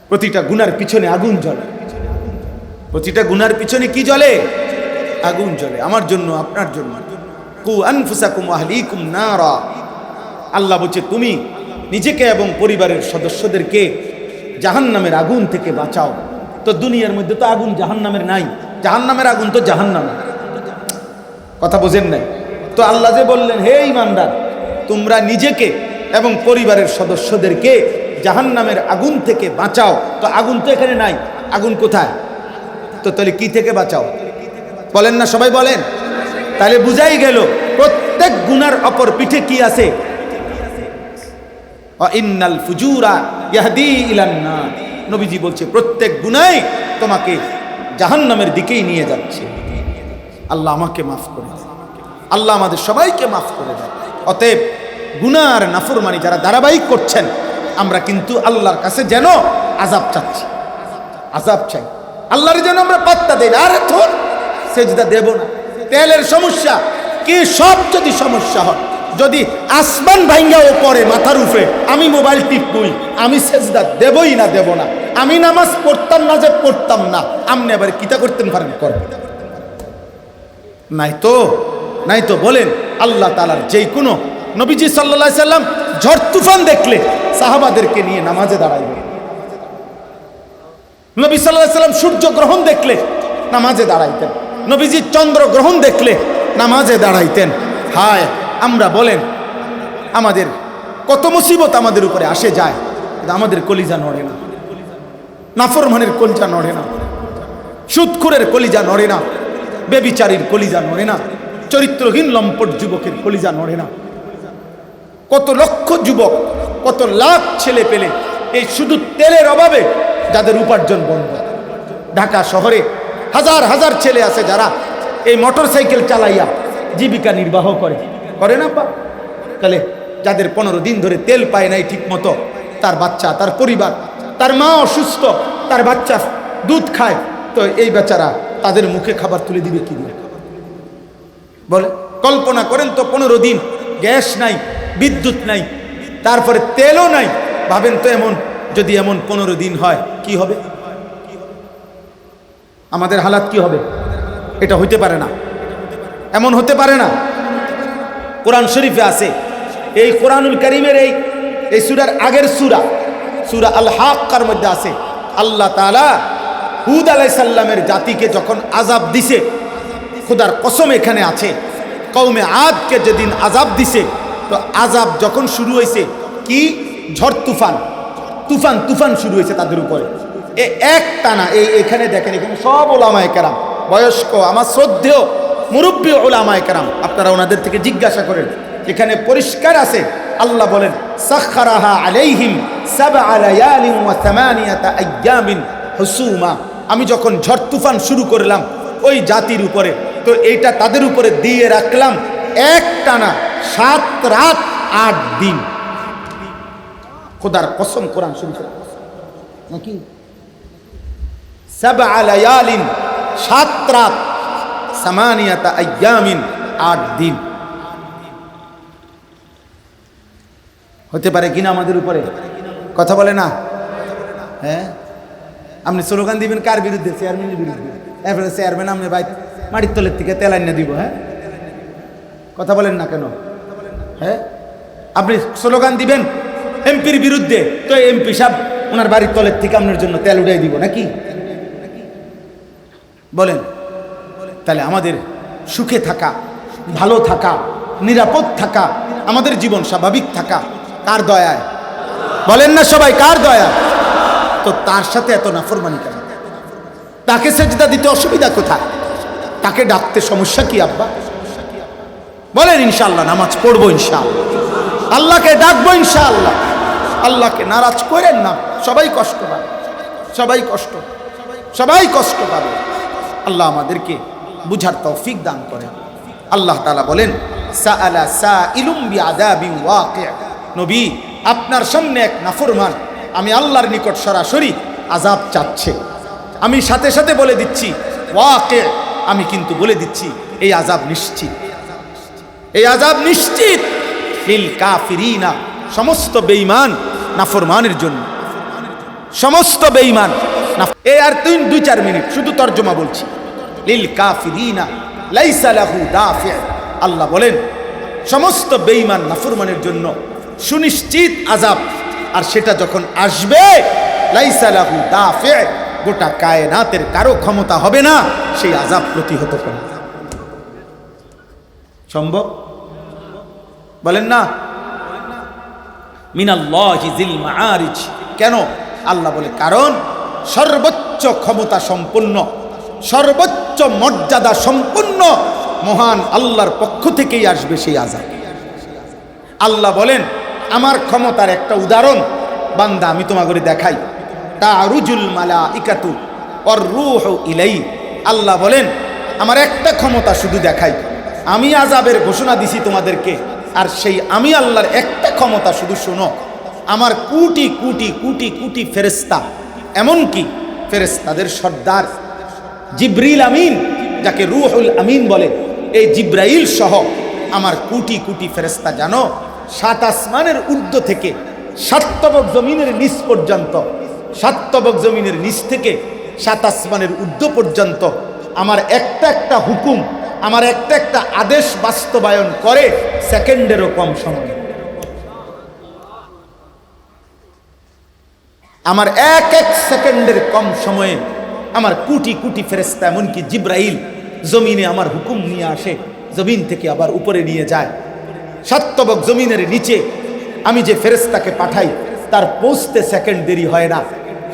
প্রতিটা গুনার পিছনে আগুন জ্বলে, প্রতিটা গুনার পিছনে কি জ্বলে? আগুন জ্বলে, আমার জন্য, আপনার জন্য। কু আনফুসাকুম ওয়া আহলিকুম নারা, আল্লাহ বলছে তুমি নিজেকে এবং পরিবারের সদস্যদেরকে জাহান্নামের আগুন থেকে বাঁচাও। তো দুনিয়ার মধ্যে তো আগুন জাহান্নামের নাই, জাহান্নামের আগুন তো জাহান্নামে, কথা বোঝেন নাই? তো আল্লাহ যে বললেন হে ঈমানদার, তোমরা নিজেকে এবং পরিবারের সদস্যদেরকে জাহান্নামের আগুন থেকে বাঁচাও। তো আগুন তো এখানে নাই, আগুন কোথায়? তো তাহলে কি থেকে বাঁচাও বলেন না, সবাই বলেন। তাহলে বুঝাই গেল প্রত্যেক গুনার অপর পিঠে কি আছে? ইন্নাল ফুজুরা ইয়াহদি ইলান নার, নবীজি বলছে প্রত্যেক গুনাহ তোমাকে জাহান্নামের দিকেই নিয়ে যাচ্ছে। আল্লাহ আমাকে মাফ করে দেয়, আল্লাহ আমাদের সবাইকে মাফ করে দেয়। অতএব গুনার নাফরমানি যারা ধারাবাহিক করছেন, আমরা কিন্তু আল্লাহর কাছে যেন আযাব চাচ্ছি, আযাব চাই, আল্লাহর যেন আমরা পাত্তা দেই। আরে থোর সেজদা দেব না, তেলের সমস্যা কি, সব যদি সমস্যা হয় যদি আসমান ভাঙ্গাও পড়ে মাথার উপরে, আমি মোবাইল টিপবই, আমি সেজদা দেবই না, দেব না। আমি নামাজ পড়তাম না যে পড়তাম না, আপনি আবার কিতা করতেন পারেন করবেন? নাই তো, নাই তো। বলেন আল্লাহ তাআলার যেই কোনো নবীজি সাল্লাল্লাহু আলাইহি সাল্লাম ঝড় তুফান দেখলে সাহাবাদেরকে নিয়ে নামাজে দাঁড়াইবেন। নবী সাল্লাল্লাহু আলাইহি সাল্লাম সূর্য গ্রহণ দেখলে নামাজে দাঁড়াইতেন। নবীজি চন্দ্র গ্রহণ দেখলে নামাজে দাঁড়াইতেন। হায় আমরা বলেন আমাদের কত মুসিবত আমাদের উপরে আসে যায়, আমাদের কলিজা নড়ে না। নাফরমানের কলিজা নড়ে না, সুদখোরের কলিজা নড়ে না, বেবিচারীর কলিজা নড়ে না, চরিত্রহীন লম্পট যুবকের কলিজা নড়ে না। কত লক্ষ যুবক, কত লাখ ছেলে পেলে এই শুধু তেলের অভাবে যাদের উপার্জন বন্ধ। ঢাকা শহরে হাজার হাজার ছেলে আছে যারা এই মোটর সাইকেল চালাইয়া জীবিকা নির্বাহ করে, করে না? তাহলে যাদের 15 দিন ধরে তেল পায় নাই ঠিক মতো, তার বাচ্চা, তার পরিবার, তার মা অসুস্থ, তার বাচ্চা দুধ খায়, তো এই বেচারা তাদের মুখে খাবার তুলে দিবে কি দিয়ে? বলে কল্পনা করেন তো, 15 দিন গ্যাস নাই, বিদ্যুৎ নাই, তারপরে তেলও নাই। ভাবেন তো এমন যদি এমন 15 দিন হয় কি হবে? আমাদের হালাত কি হবে? এটা হইতে পারে না, এমন হতে পারে না। কোরআন শরীফে আছে, এই কোরআনুল কারীমের এই সূরার আগের সূরা আল হাক্কার মধ্যে আছে আল্লাহ তাআলা হুদ আলাইহিস সালামের জাতিকে যখন আযাব দিছে, খোদার কসম এখানে আছে, কওমে আদকে যেদিন আযাব দিছে, তো আযাব যখন শুরু হয়েছে কি ঝড় তুফান শুরু হয়েছে তাদের উপরে। এক টানা এখানে দেখেন, এখানে সব উলামায়ে কেরাম, বয়স্ক, আমার শ্রদ্ধেয় মুরব্বী উলামায়ে কেরাম, আপনারা ওনাদের থেকে জিজ্ঞাসা করেন, এখানে পরিষ্কার আছে। আল্লাহ বলেন সাখখারাহা আলাইহিম সাবআ লায়ালিন ওয়া সামানিয়াতা আইয়ামিন হুসুমা। আমি যখন ঝড় তুফান শুরু করলাম ওই জাতির উপরে, তো এইটা তাদের উপরে দিয়ে রাখলাম এক টানা 7 রাত 8 দিন। খোদার কসম, কোরআন শরীফে নাকি সাবআ লায়ালিন 7 রাত, সামানিয়াতা আইয়ামিন 8 দিন। হতে পারে কিনা আমাদের উপরে? কথা বলে না? হ্যাঁ, আপনি স্লোগান দিবেন কার বিরুদ্ধে? চেয়ারম্যানের বিরুদ্ধে। এরপরে চেয়ারম্যান আপনি ভাই মাটির তলের থেকে তেল আইনা দিব। হ্যাঁ, কথা বলেন না কেন? হ্যাঁ, আপনি স্লোগান দিবেন এমপির বিরুদ্ধে, তো এমপি সাহেব ওনার বাড়ির তলের থেকে আপনার জন্য তেল উঠাই দিব নাকি? বলেন। তাহলে আমাদের সুখে থাকা, ভালো থাকা, নিরাপদ থাকা, আমাদের জীবন স্বাভাবিক থাকা কার দয়ায়? বলেন না সবাই, কার দয়া? তো তার সাথে এত নাফরমানি কেন? তাকে সেজদা দিতে অসুবিধা কোথায়? তাকে ডাকতে সমস্যা কি আব্বা? বলেন ইনশাআল্লাহ নামাজ পড়বো, ইনশাআল্লাহ আল্লাহকে ডাকবো, ইনশাআল্লাহ। আল্লাহকে নারাজ করেন না, সবাই কষ্ট পাবে, সবাই কষ্ট পাবে। আল্লাহ আমাদেরকে বুঝার তৌফিক দান করেন। আল্লাহ তাআলা বলেন সাআলা সাইলুম বিআযাবিন ওয়াকি'। নবী, আপনার সামনে এক নাফরমান আমি আল্লাহর নিকট সরাসরি আযাব চাচ্ছে। আমি সাথে সাথে বলে দিচ্ছি ওয়াকি', আমি কিন্তু বলে দিচ্ছি এই আযাব নিশ্চিত, এই আযাব নিশ্চিত। লিল কাফিরিনা, সমস্ত বেঈমান নাফরমানের জন্য, সমস্ত বেঈমান। এই আর 2-4 মিনিট শুধু তর্জমা বলছি। লিল কাফিরিনা লাইসা লাহু দাফি'। আল্লাহ বলেন সমস্ত বেঈমান নাফরমানের জন্য সুনিশ্চিত আযাব, আর সেটা যখন আসবে লাইসা লাহু দাফি', গোটা কায়নাতের কারো ক্ষমতা হবে না সেই আযাব প্রতিহত করা। সম্ভব? বলেন না। মিনাল্লাহি যিল মাআরিজ। কেন? আল্লাহ বলে কারণ সর্বোচ্চ ক্ষমতা সম্পন্ন, সর্বোচ্চ মর্যাদা সম্পন্ন মহান আল্লাহর পক্ষ থেকেই আসবে সেই আযাব। আল্লাহ বলেন আমার ক্ষমতার একটা উদাহরণ বান্দা আমি তোমাকে দেখাই। তারুজুল মালাইকাতু ওয়ার রূহু ইলাই। আল্লাহ বলেন আমার একটা ক্ষমতা শুধু দেখাই, আমি আযাবের ঘোষণা দিছি তোমাদেরকে, আর সেই আমি আল্লাহর একটা ক্ষমতা শুধু শোনো। আমার কোটি কোটি কোটি কোটি ফেরেশতা, এমনকি ফেরেশতাদের সর্দার জিবরিল আমিন, যাকে রূহুল আমিন বলে, এই জিব্রাইল সহ আমার কোটি কোটি ফেরেশতা জানো 7 আসমানের ঊর্ধ্ব থেকে 7 তবক জমিনের নিচ পর্যন্ত, 7 তবক জমিনের নিচ থেকে 7 আসমানের ঊর্ধ্ব পর্যন্ত আমার একটা একটা হুকুম, আমার একটা একটা আদেশ বাস্তবায়ন করে সেকেন্ডেরও কম সময়। আমার এক এক সেকেন্ডের কম সময়ে আমার কোটি কোটি ফেরেশতা, এমনকি জিব্রাইল জমিনে আমার হুকুম নিয়ে আসে, জমিন থেকে আবার উপরে নিয়ে যায়। 7 তবক জমিনের নিচে আমি যে ফেরেশতাকে পাঠাই তার পৌঁছতে সেকেন্ড দেরি হয় না।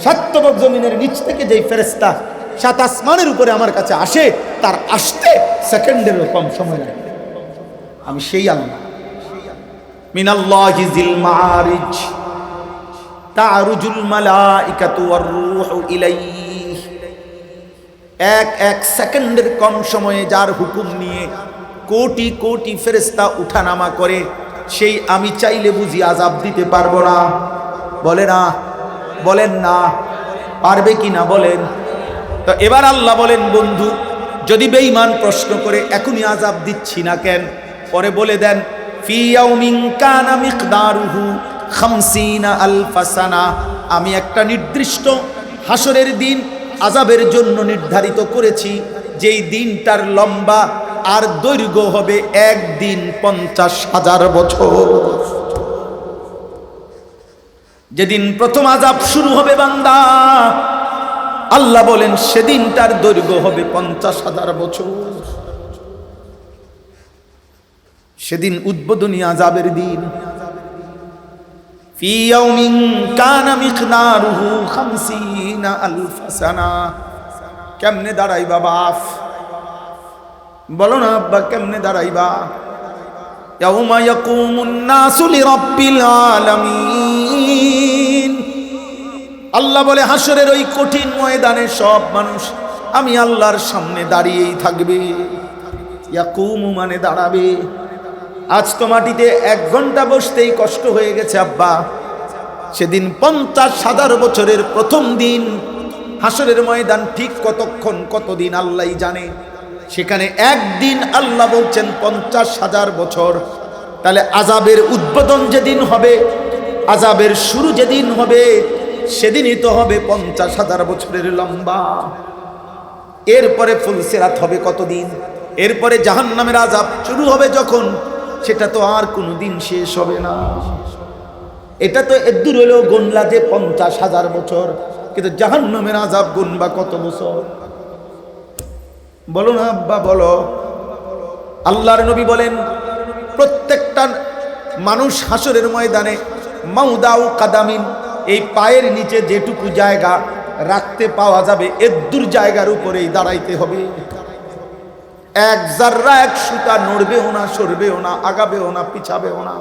7 তবক জমিনের নিচ থেকে যেই ফেরেশতা 7 আসমানের উপরে আমার কাছে আসে তার আসতে সেকেন্ডেরও কম সময় লাগে। আমি সেই আল্লাহ। মিনাল্লাহি জিল মাআরিজ তা'রুজুল মালাইকাতু ওয়ার রূহু ইলাইহি। এক এক সেকেন্ডের কম সময়ে যার হুকুম নিয়ে কোটি কোটি ফেরেশতা উঠানামা করে, সেই আমি চাইলে বুঝি আযাব দিতে পারবো না? বলে না, বলেন না, পারবে কি না বলেন? তো এবার আল্লাহ বলেন, বন্ধু যদি বেঈমান প্রশ্ন করে এখনই আযাব দিচ্ছি না কেন, পরে বলে দেন ফি ইয়াউমিন কানা মিকদারুহু 50 আলফা সানা। আমি একটা নির্দিষ্ট হাসরের দিন আযাবের জন্য নির্ধারিত করেছি, যেই দিনটার লম্বা আর দৈর্ঘ্য হবে একদিন 50,000 বছর। যেদিন প্রথম আযাব শুরু হবে বান্দা, আল্লাহ বলেন সেদিনটার দৈর্ঘ্য হবে 50,000 বছর। সেদিন উদ্বোধনী আযাবের দিন। ফি ইয়াউমিন কানা মিকদারুহু 50 আলফা সানা। কেমনে দাঁড়াইবা বাপ, বলো না আব্বা, কেমনে দাঁড়াইবা? ইয়াউমা ইয়াকুমুন নাসু লিরাব্বিল আলামিন। আল্লাহ বলে হাসরের ওই কঠিন ময়দানে সব মানুষ আমি আল্লাহর সামনে দাঁড়িয়েই থাকবে। ইয়াকুমু মানে দাঁড়াবে। আজ তো মাটিতে 1 ঘন্টা বসতেই কষ্ট হয়ে গেছে আব্বা, সেদিন 50,000 বছরের প্রথম দিন হাসরের ময়দান ঠিক কতক্ষণ, কতদিন আল্লাহই জানে। সেখানে একদিন আল্লাহ বলছেন 50,000 বছর। তাহলে আযাবের উদ্বোধন যেদিন হবে, আযাবের শুরু যেদিন হবে, সেদিনই তো হবে 50,000 বছরের লম্বা। এরপরে ফুলসিরাত হবে কতদিন, এরপরে জাহান্নামের আযাব শুরু হবে যখন, সেটা তো আর কোনোদিন শেষ হবে না। এটা তো এদূর হলেও গুনলা যে 50,000 বছর, কিন্তু জাহান্নামের আযাব গুনবা কত বছর? বলো না আব্বা, বলো। আল্লাহর নবী বলেন প্রত্যেকটা মানুষ হাসরের ময়দানে মাউদাউ কাদামিন, এই পায়ের নিচে যেটুকু জায়গা রাখতে পাওয়া যাবে এদূর জায়গার উপরেই দাঁড়াইতে হবে। 1 জাররা 1 সুতা নড়বেও না, সরবেও না, আগাবেও না, পিছাবেও না।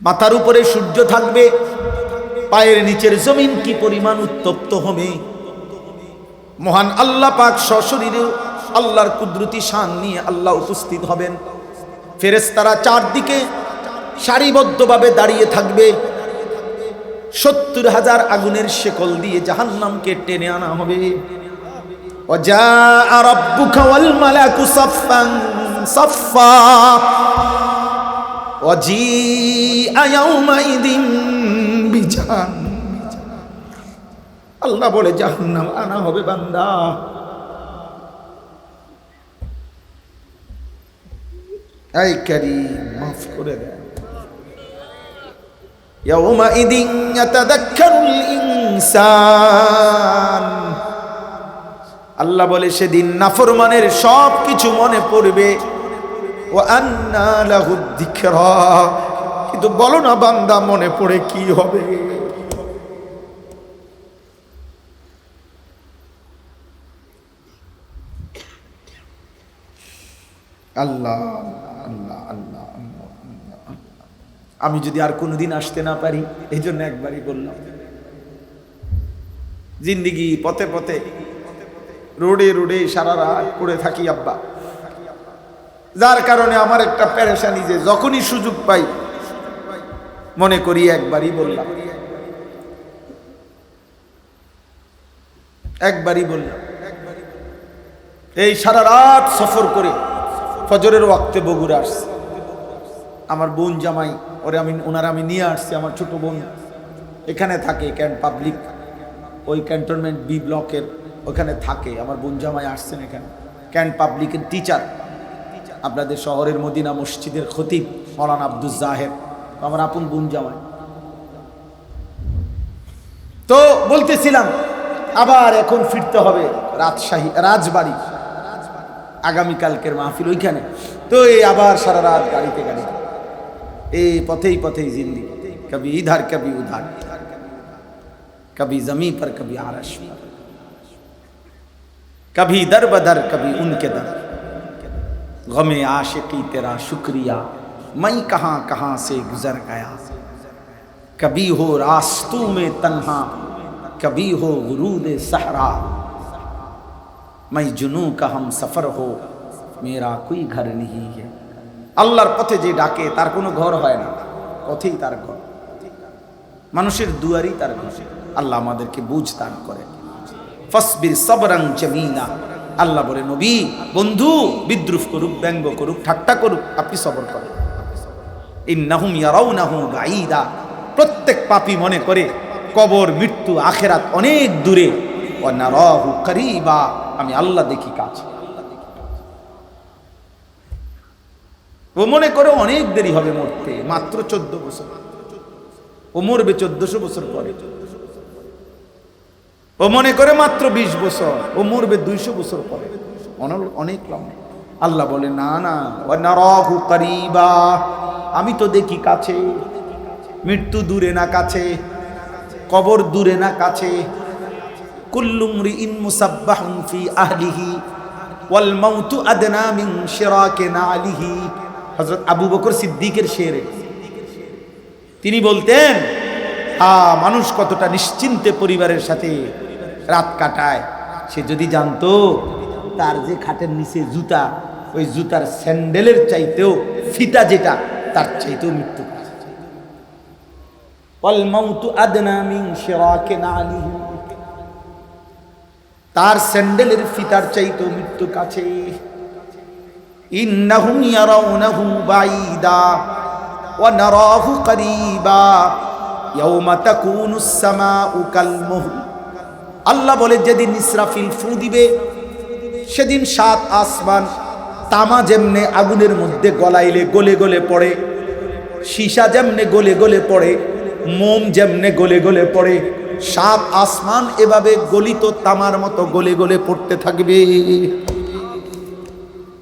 মাথার উপরে সূর্য থাকবে, পায়ের নিচের জমিন কি পরিমাণ উত্তপ্ত হবে। মহান আল্লাহ পাক সশরীরে আল্লাহর কুদরতি শান নিয়ে আল্লাহ উপস্থিত হবেন। ফেরেশতারা চারদিকে সারিবদ্ধভাবে দাঁড়িয়ে থাকবে। 70,000 আগুনের শেকল দিয়ে জাহান্নামকে টেনে আনা হবে। ওয়াজা রাব্বুকা ওয়াল মালাকু সাফফান সাফফা ওয়াজিআ ইয়াউমাইদিন বিজাহান্নাম। আল্লাহ বলে জাহান্নাম আনা হবে বান্দা। এই কারীম মাফ করে দেন। ইয়াউমাইদিন ইয়াতাযাক্কারুল ইনসান। আল্লাহ বলে সেদিন নাফরমানের সব কিছু মনে পড়বে। ওয়া আন্না লাহুদ যিকরা। কিন্তু বলো না বান্দা, মনে পড়ে কি হবে? আল্লাহ আল্লাহ আল্লাহ আল্লাহ। আমি যদি আর কোনোদিন আসতে না পারি, এই জন্য একবারই বললাম। জিন্দিগি পথে পথে, রোডে রোডে সারা রাত পড়ে থাকি আব্বা, যার কারণে আমার একটা পেরেশানি যে যখনই সুযোগ পাই মনে করি একবারই বললাম, একবারই বললাম। এই সারা রাত সফর করে ফজরের ওয়াক্তে বগুড়া আসছে, আমার বোন জামাই ওনারা আমি নিয়ে আসছি। আমার ছোট বোন এখানে থাকে, ক্যান্ট পাবলিক ওই ক্যান্টনমেন্ট বি ব্লকের ওখানে থাকে। আমার বোন জামাই আসছেন এখানে, ক্যান্ট পাবলিকের টিচার, আপনাদের শহরের মদিনা মসজিদের খতিব মৌলানা আব্দুল জাহের, আমার আপন বোন জামাই। তো বলতেছিলাম আবার এখন ফিরতে হবে রাজবাড়ি, আগামীকালকের মাহফিল ওইখানে। তো এই আবার সারা রাত গাড়িতে এই পথেই পথেই জিন্দি, কবি ইধার কবি উধার, কবি জমি पर कभी आरश पर, कभी दर बदर कभी उनके दर, गमे आशिकी तेरा शुक्रिया मैं कहां कहां से गुजर गया, कभी हो रास्तों में तन्हा कभी हो गुरूद सहरा, मैं जुनू का हम सफर हो मेरा कोई घर नहीं है। আল্লাহর পথে যে ডাকে তার কোনো ঘর হয় না, পথেই তার ঘর, মানুষের দুয়ারই তার ঘর। আল্লাহ আমাদেরকে বুঝ দান করে। ফাসবির সাবরান জামিলা, আল্লাহ বলে নবী বন্ধু বিদ্রুপ করুক, ব্যঙ্গ করুক, ঠাট্টা করুক, আপনি সবর করেন। ইন্নাহুম ইয়ারাউনাহু বাঈদা, প্রত্যেক পাপী মনে করে কবর, মৃত্যু, আখিরাত অনেক দূরে। ওয়া নারাহু করিবা, আমি আল্লাহ দেখি কাছে। ও মনে করে অনেক দেরি হবে মরতে, মাত্র 14 বছর। ও মরবে 1400 বছর পরে। ও মনে করে মাত্র 20 বছর, ও মরবে 200 বছর পরে, অনেক লম্বা। আল্লাহ বলে না না, ওয়া নারাহু করিবা, আমি তো দেখি কাছে। মৃত্যু দূরে না কাছে, কবর দূরে না কাছে। কুল্লু মরিইন মুসাব্বাহুন ফি আহলিহি ওয়াল মাউতু আদনা মিন শিরাকি নালিহি। হযরত আবু বকর সিদ্দিকের শের, তিনি বলতেন মানুষ কতটা নিশ্চিন্তে পরিবারের সাথে রাত কাটায়, সে যদি জানতো তার যে খাটের নিচে জুতা, ওই জুতার স্যান্ডেলের চাইতেও ফিতা যেটা, তার চাইতেও মৃত্যু। ওয়াল মাউতু আদনা মিন শিরাকি নালিহি, তার স্যান্ডেলের ফিতার চাইতেও মৃত্যু কাছে। ইন্নাহুম ইয়ারাউনাহু বাঈদা ওয়া নারাহু করিবা ইয়াওমা তাকুনুস সামাউ কাল মুহল। আল্লাহ বলে যেদিন ইসরাফিল ফু দিবে, সেদিন 7 আসমান তামা যেমনে আগুনের মধ্যে গলাইলে গলে গলে পড়ে, সীসা যেমনে গলে গলে পড়ে, মোম যেমনে গলে গলে পড়ে, 7 আসমান এভাবে গলিত তামার মতো গলে গলে পড়তে থাকবে।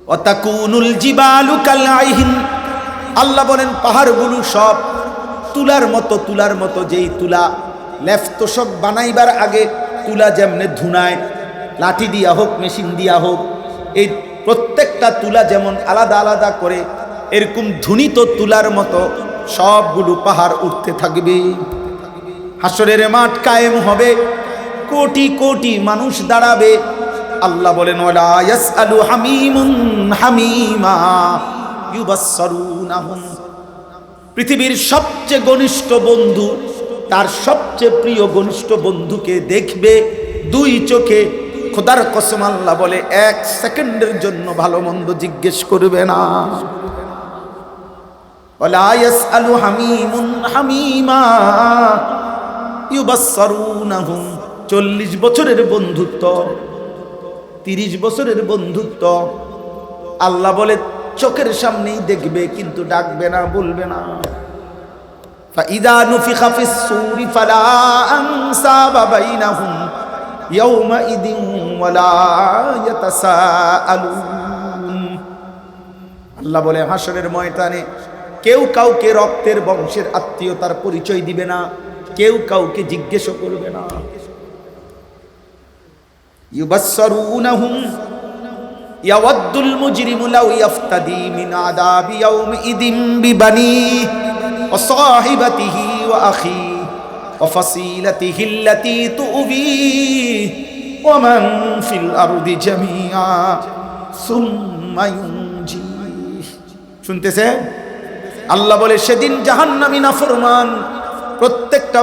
ওয়াতাকুনুল জিবালু কালআইহিন, আল্লাহ বলেন পাহাড়গুলো সব তুলার মতো, যেই তুলা লেফতোষক বানাইবার আগে তুলা যেমনে ধুনায়, লাঠি দিয়া হোক মেশিন দিয়া হোক, এই প্রত্যেকটা তুলা যেমন আলাদা আলাদা করে, এরকম ধুনিত তুলার মতো সবগুলো পাহাড় উঠতে থাকবে। হাসরের মাঠ কায়েম হবে, কোটি কোটি মানুষ দাঁড়াবে। আল্লাহ বলেন ওয়ালা ইয়াসআলু হামিমুন হামিমা ইউবাসসারুনাহুম, পৃথিবীর সবচেয়ে ঘনিষ্ঠ বন্ধু তার সবচেয়ে প্রিয় ঘনিষ্ঠ বন্ধুকে দেখবে 2 চোখে। খোদার কসম আল্লাহ বলে 1 সেকেন্ডের জন্য ভালো মন্দ জিজ্ঞেস করবে না। ওয়ালা ইয়াসআলু হামিমুন হামিমা ইউবাসসারুনাহুম, 40 বছরের বন্ধুত্ব, 30 বছরের বন্ধুত্ব, আল্লাহ বলে চোখের সামনেই দেখবে কিন্তু ডাকবে না, বলবে না। ফাইদা নুফিখা ফিস সূরি ফালা আনসাবা বাইনাহুম ইয়াওমাইদিন ওয়ালা ইয়াতাসাআলুন। আল্লাহ বলে হাসরের ময়দানে কেউ কাউকে রক্তের বংশের আত্মীয়তার পরিচয় দিবে না, কেউ কাউকে জিজ্ঞেস করবে না। ইউবাসসারুনাহুম ইয়াওয়াদ্দুল মুজরিমু লাউ ইয়াফতাদি মিন আযাবি ইয়াউমিদিন বিবানিহি ওয়া সাহিবাতিহি ওয়া আখিহি ওয়া ফাসিলাতিহি আল্লাতী তুবিহি ওয়া মান ফিল আরদি জামিআ সুম্মা ইউনজিহি। শুনতেছে আল্লাহ বলে সেদিন জাহান্নামী নাফরমান প্রত্যেকটা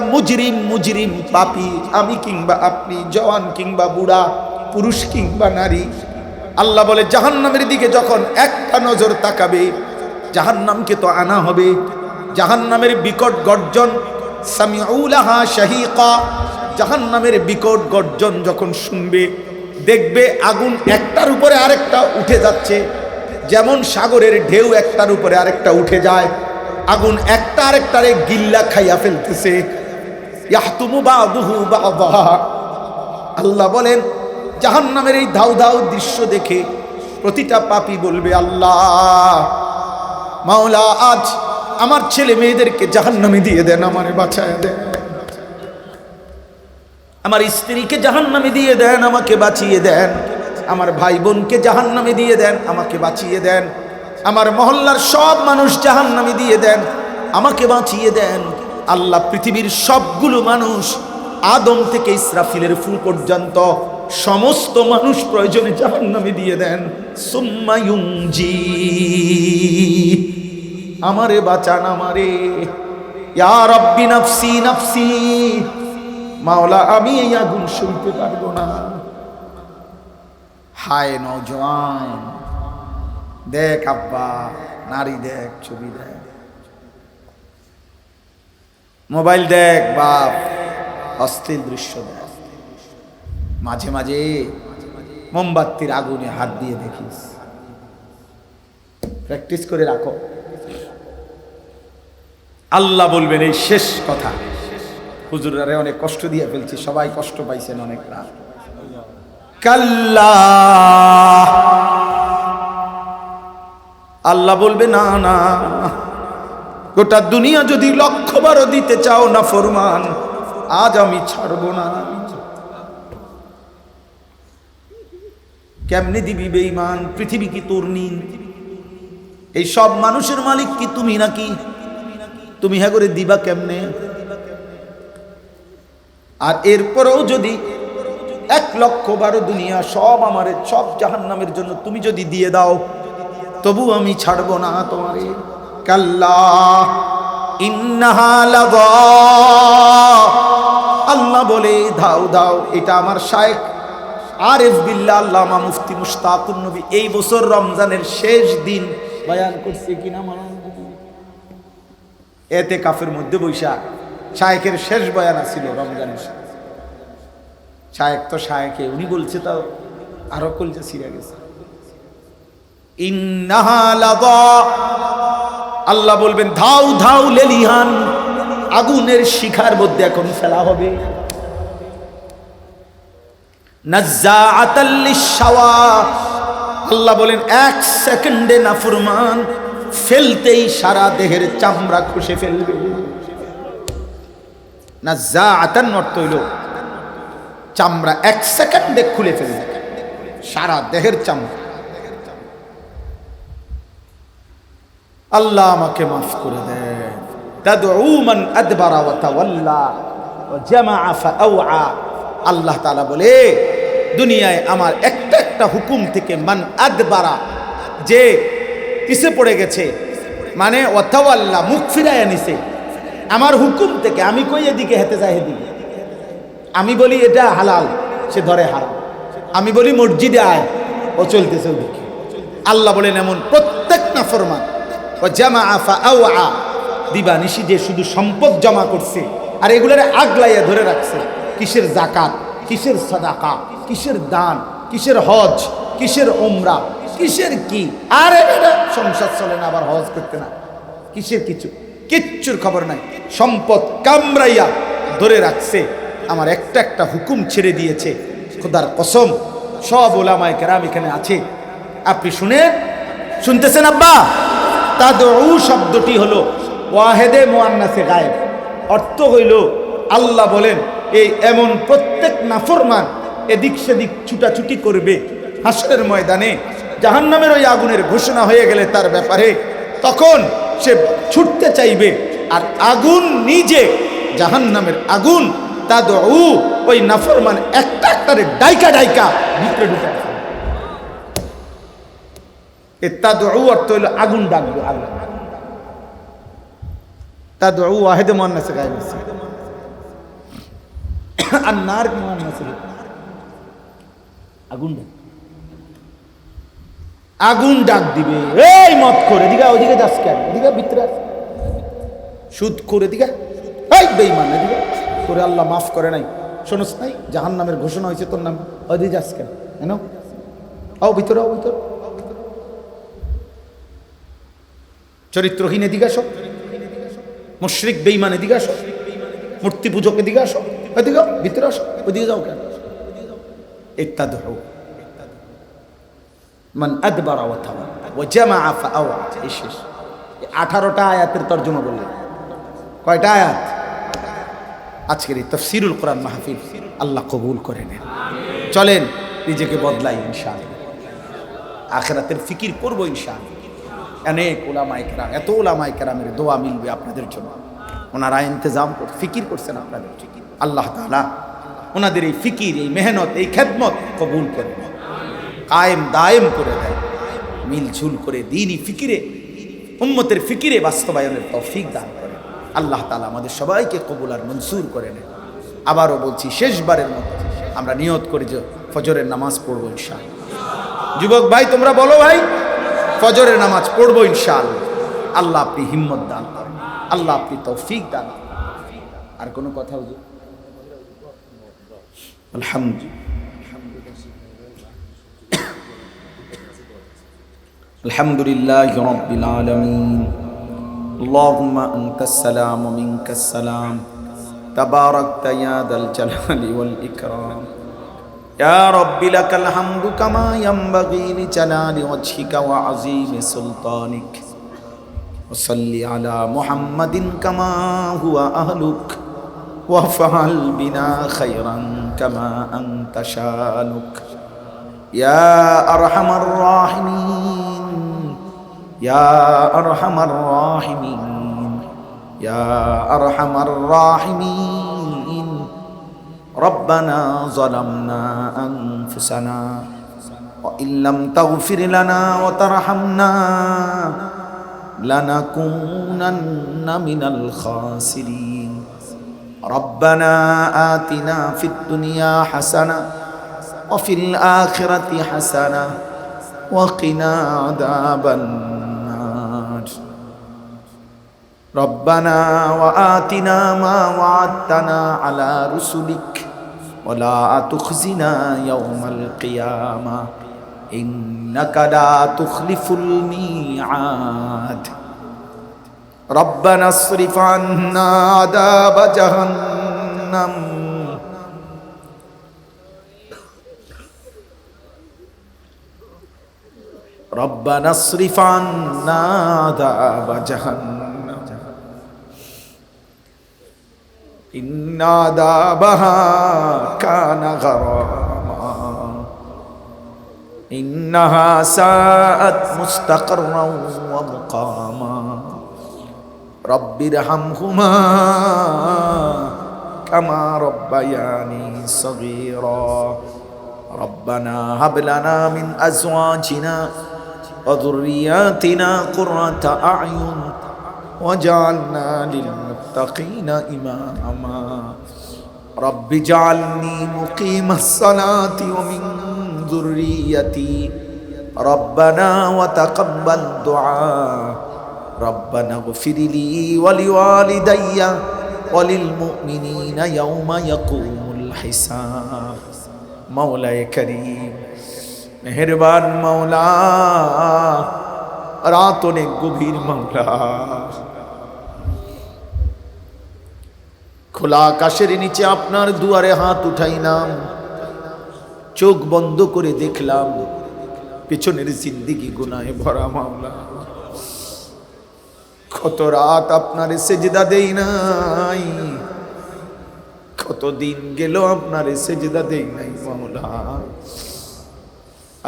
মুজরিম পাপী, আমি কিংবা আপনি, জওয়ান কিংবা বুড়া, পুরুষ কিংবা নারী, আল্লাহ বলে জাহান্নামের দিকে যখন একটা নজর তাকাবে, জাহান্নামকে তো আনা হবে। জাহান্নামের বিকট গর্জন, সামিউ লাহা শাহীকা, জাহান্নামের বিকট গর্জন যখন শুনবে, দেখবে আগুন একটার উপরে আরেকটা উঠে যাচ্ছে। যেমন সাগরের ঢেউ একটার উপরে আরেকটা উঠে যায়, আগুন একটা আরেকটারে গিল্লা খাইয়া ফেলতেছে। ইয়াহতুমু বাদুহু বাদা। আল্লাহ বলেন জাহান্নামের এই ধাউ ধাউ দৃশ্য দেখে প্রতিটা পাপী বলবে, আল্লাহ মাওলা, আজ আমার ছেলে মেয়েদেরকে জাহান্নামে দিয়ে দেন, আমারে বাঁচায় দেন। আমার স্ত্রীকে জাহান্নামে দিয়ে দেন, আমাকে বাঁচিয়ে দেন। আমার ভাই বোনকে জাহান্নামে দিয়ে দেন, আমাকে বাঁচিয়ে দেন। আমার মহল্লার সব মানুষ জাহান্নামে দিয়ে দেন, আমাকে বাঁচিয়ে দেন। আল্লাহ পৃথিবীর সবগুলো মানুষ, আদম থেকে ইসরাফিলের ফুল পর্যন্ত সমস্ত মানুষ প্রয়োজনে জাহান্নামে দিয়ে দেন। সুম্মা ইউনজি, আমারে বাঁচান, আমারে। ইয়া রাব্বি নাফসি নাফসি, মাওলা আমি এই আগুন সইতে পারবো না। হায় নওজোয়ান, দেখ আব্বা, নারী দেখ, ছবি দেখ, মোবাইল দেখ, বাপ অশ্লীল দৃশ্য দেখ। মাঝে মাঝে মোমবাতির আগুনে হাত দিয়ে দেখিস, প্র্যাকটিস করে রাখো। আল্লাহ বলবেন এই শেষ কথা, হুজুরারে অনেক কষ্ট দিয়ে ফেলছি, সবাই কষ্ট পাইছেন অনেক রাত। কাল্লা, আল্লাহ বলবে না না, গোটা দুনিয়া যদি 1,000,000 দিতে চাও না ফরমান, আজ আমি ছাড়বো না। কেমনে দিবি বেঈমান? পৃথিবী কি তোর নিন? এই সব মানুষের মালিক কি তুমি নাকি? তুমি হ্যাঁ করে দিবা কেমনে? আর এরপরেও যদি 1,000,000 দুনিয়া সব আমারে, সব জাহান্নামের জন্য তুমি যদি দিয়ে দাও, তবু আমি ছাড়বো না তোমারে। কাল্লা ইন্নাহা লাযা, আল্লাহ বলে দাও দাও। এটা আমার শায়েখ আরিফ বিল্লাহ আল্লামা মুফতি মুশতাকুন নবী এই বছর রমজানের শেষ দিন বয়ান করছে কিনা মনে এতে কাফের মধ্যে বৈশা শায়েখের শেষ বয়ান আছিল রমজানের। শায়েখ তো শায়েখে, উনি বলছে তাও আরো কলজা ছিঁড়ে গেছে। ইন্নাহা লাযা, আল্লাহ বলবেন ধাউ ধাউ লেলিহান, আগুনের শিখার মধ্যে এখন ফেলা হবে। নাজ্জাআতাল লিশাওয়া, আল্লাহ বলেন 1 সেকেন্ডে নাফরমান ফেলতেই সারা দেহের চামড়া খসে ফেলবে। নাজ্জাআতান অর্থ হইল চামড়া 1 সেকেন্ডে খুলে ফেলবে, সারা দেহের চামড়া। আল্লাহ আমাকে মাফ করে দেন। তাদউ মান আদবারা ওয়া তাওয়াল্লা ওয়া জামাআ ফাআওয়া, আল্লাহ তাআলা বলে দুনিয়ায় আমার একটা একটা হুকুম থেকে মান আদবারা, যে পিছে পড়ে গেছে, মানে ওয়া তাওয়াল্লা মুখ ফিরায় নিছে আমার হুকুম থেকে। আমি কই এদিকে হেতে যাই এদিকে, আমি বলি এটা হালাল, সে ধরে হারাম। আমি বলি মসজিদে আয়, ও চলতেছে ওদিকে। আল্লাহ বলেন এমন প্রত্যেক নাফরমান ও জামা আফা আওয়া, দিবা নিশি যে শুধু সম্পদ জমা করছে আর এগুলোর আগলাইয়া ধরে রাখছে। কিসের জাকাত, কিসের সাদাকা, কিসের দান, কিসের হজ, কিসের উমরা, কিসের কি, আর এটা সংসার চলে না, আবার হজ করতে না, কিসের কিচ্ছুর খবর নাই। সম্পদ কামড়াইয়া ধরে রাখছে, আমার একটা একটা হুকুম ছেড়ে দিয়েছে। খোদার কসম, সব ওলামায়ে কেরাম এখানে আছে, আপনি শুনতেছেন আব্বা? তাদউ শব্দটি হলো ওয়াহেদে মুআন্নাসে গায়েব, অর্থ হইল আল্লাহ বলেন এই এমন প্রত্যেক নাফরমান এদিক সেদিক ছুটাছুটি করবে হাসরের ময়দানে। জাহান্নামের ওই আগুনের ঘোষণা হয়ে গেলে তার ব্যাপারে তখন সে ছুটতে চাইবে, আর আগুন নিজে, জাহান্নামের আগুন, তাদউ ওই নাফরমান একটা একটারে ডাইকা ডাইকা ভিতরে ঢুকে। তাদউ অর্থ হইল আগুন ডাকবে। আল্লাহ তাদউ ওয়াহিদে মুআন্নাসে গায়েব আছে, আর নার মুআন্নাসে আগুন ডাক। আগুন ডাক দিবে, এই মত করে দিঘা ওদিকে যাস কেন, এদিকে ভিতরে সুদ করে দিঘা, এই বেঈমান এদিকে করে আল্লাহ মাফ করে নাই, শোনস নাই জাহান্নামের ঘোষণা হয়েছে তোর নাম, ওদিকে যাস কেন, কেন আও ভিতরে, আও ভিতরে। চরিত্রহীন এদিকে আসো, মুশরিক বেঈমান এদিকে আসো, মূর্তি পূজক এদিকে আসো, এদিকে ভিতরে আসো, ওদিকে যাও কেন? ইত্তাদউ মান আদবারা ওয়া তাওয়াল্লা ওয়া জামাআ ফাআওয়া। এই শেষ 18টা আয়াতের তরজমা বললেন। কয়টা আয়াত? আজকের এই তাফসীরুল কোরআন মাহফিল আল্লাহ কবুল করে নেন। চলেন নিজেকে বদলাই ইনশাআল্লাহ, আখিরাতের ফিকির করব ইনশাআল্লাহ। অনেক উলামায়ে কেরাম, এত উলামায়ে কেরামের দোয়া মিলবে আপনাদের জন্য, ওনারা ইন্তজাম করে ফিকির করছেন আপনাদের। আল্লাহ তাআলা ওনাদের এই ফিকির, এই মেহনত, এই খেদমত কবুল করে নেন, কায়েম দায়েম করে দেয়, মিলঝুল করে দ্বীনি ফিকিরে, উম্মতের ফিকিরে বাস্তবায়নের তৌফিক দান করে। আল্লাহ তাআলা আমাদের সবাইকে কবুল আর মনসুর করে নেন। আবারও বলছি, শেষবারের মতো আমরা নিয়ত করি যে ফজরের নামাজ পড়বো ইনশাআল্লাহ। যুবক ভাই তোমরা বলো ভাই, ফজরের নামাজ পড়বো ইনশাআল্লাহ। আল্লাহ আপনি হিম্মত দান করেন, আল্লাহ আপনি তৌফিক দান করেন। আর কোনো কথা হুজুর? আলহামদুলিল্লাহ, আলহামদুলিল্লাহি রাব্বিল আলামিন। আল্লাহুম্মা আনতাস সালাম ওয়া মিনকাস সালাম, তাবারাকতা ইয়া দাল জালালি ওয়াল ইকরাম। ইয়া রাব্বি লাকাল হামদু কামা ইয়ানবাগি লিজালালি ওয়াজহিকা ওয়া আযীমি সুলতানিক। ওয়া সাল্লি আলা মুহাম্মাদিন কামা হুয়া আহলুক ওয়া ফাআল বিনা খায়রান কামা আনতা শানুক। ইয়া আরহামার রাহিমিন, ইয়া আরহামার রাহিমিন, ইয়া আরহামার রাহিমিন। রব্বানা যালামনা আনফুসানা ওয়া ইল্লাম তাগফির লানা ওয়া তারহামনা লানাকুনান্না মিনাল খাসিরিন। রব্বানা আতিনা ফিদ দুনিয়া হাসানা ওয়া ফিল আখিরাতি হাসানা ওয়া কিনা আযাবান নার। রব্বানা ওয়া আতিনা মা ওয়া'আদতানা আলা রুসুলিক ওয়া লা তুখজিনা ইয়াওমাল কিয়ামাহ ইন্নাকা লা তুখলিফুল মিআদ। রব্বানা আসরিফ আন্না আযাব জাহান্নাম রব্বানা আসরিফ আন্না আযাব জাহান্নাম ইন্না আযাবাহা কানা গরামা ইন্নাহা সাআত মুস্তাকররান ওয়া মুকামা। রব্বিরহামহুমা কামা রব্বায়ানি সগীরা। রব্বানা হাব লানা মিন আজওয়াজিনা ওয়া যুররিয়াতিনা কুররাতা আ'য়ুন ওয়াজআলনা লিল মুত্তাকিনা ইমামা। রব্বি জাআলনি মুকিমাস সালাতি ওয়া মিন যুররিয়াতি। রব্বানা ওয়া তাকাব্বাল দুআ। রব্বানা ইগফিরলি ওয়া লিওয়ালিদাইয়া ওয়া লিল মুমিনিনা ইয়াওমা ইয়াকুমুল হিসাব। মৌলায়ে করিম, মেহেরবান মৌলা, রাত অনেক গভীর মৌলা, খোলা আকাশের নিচে আপনার দুয়ারে হাত উঠাইলাম, চোখ বন্ধ করে দেখলাম পেছনের জিন্দেগি গুনাহে ভরা মাওলা। কত রাত আপনার সেজদা দেই নাই, কতদিন গেল আপনার সেজদা দেই নাই মাওলা।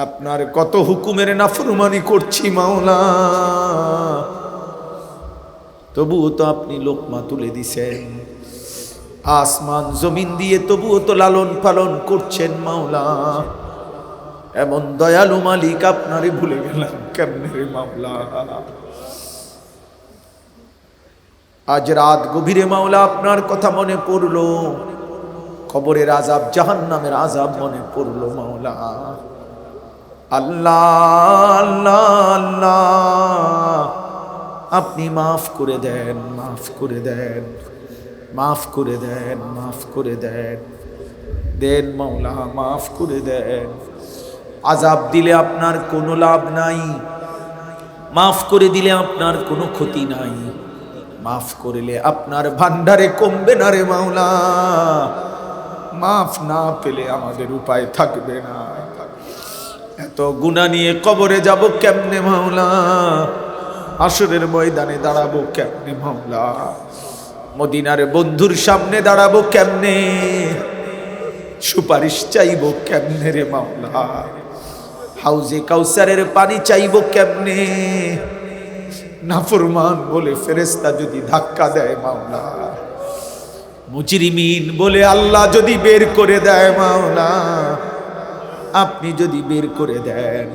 আপনার কত হুকুমের নাফরমানি করছি মাওলা, তবুও তো আপনি লোকমা তুলে দিছেন, আসমান জমিন দিয়ে তবুও তো লালন পালন করছেন মাওলা। এমন দয়ালু মালিক আপনারে ভুলে গেলাম কেমনে রে মাওলা। আজ রাত গভীরে মাওলা আপনার কথা মনে পড়লো, কবরের আযাব, জাহান্নামের আযাব মনে পড়লো মাওলা। আল্লাহ আল্লাহ আল্লাহ, আপনি মাফ করে দেন, মাফ করে দেন, মাফ করে দেন, মাফ করে দেন, দেন মাওলা, মাফ করে দেন। আযাব দিলে আপনার কোনো লাভ নাই, মাফ করে দিলে আপনার কোনো ক্ষতি নাই, মাফ করলে আপনার ভান্ডারে কমবে না রে মাওলা। মাফ না পেলে আমাদের উপায় থাকবে না। এত গুনাহ নিয়ে কবরে যাব কেমনে মাওলা, হাসরের ময়দানে দাঁড়াবো কেমনে মাওলা, মদিনার বন্ধুর সামনে দাঁড়াবো কেমনে, সুপারিশ চাইবো কেমনে রে মাওলা, হাউজে কাউসারের পানি চাইবো কেমনে, নাফরমান বলে ফেরেশতা যদি ধাক্কা দেয় মাওলা, মুজরিমিন বলে আল্লাহ যদি বের করে দেয় মাওলা, আপনি যদি বের করে দেন,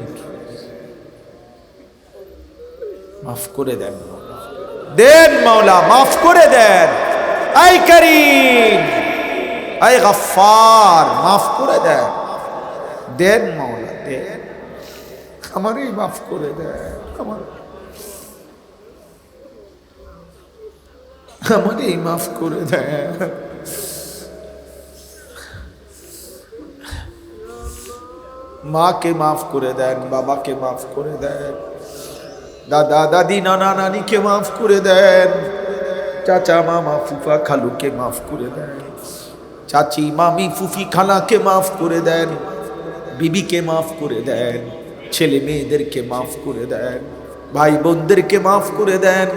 মাফ করে দেন মাওলা, দেন মাওলা, মাফ করে দেন। আই করিম, আই গফফার, মাফ করে দেন, দেন মাওলা, দেন, আমারই মাফ করে দেন, আমারই মাফ করে দেন। মাকে মাফ করে দেন, বাবাকে মাফ করে দেন, দাদা দাদি নানা নানিকে মাফ করে দেন, চাচা মামা ফুফা খালুকে মাফ করে দেন, চাচি মামি ফুফি খালাকে মাফ করে দেন, বিবিকে মাফ করে দেন, ছেলে মেয়েদেরকে মাফ করে দেন, ভাই বোনদেরকে মাফ করে দেন,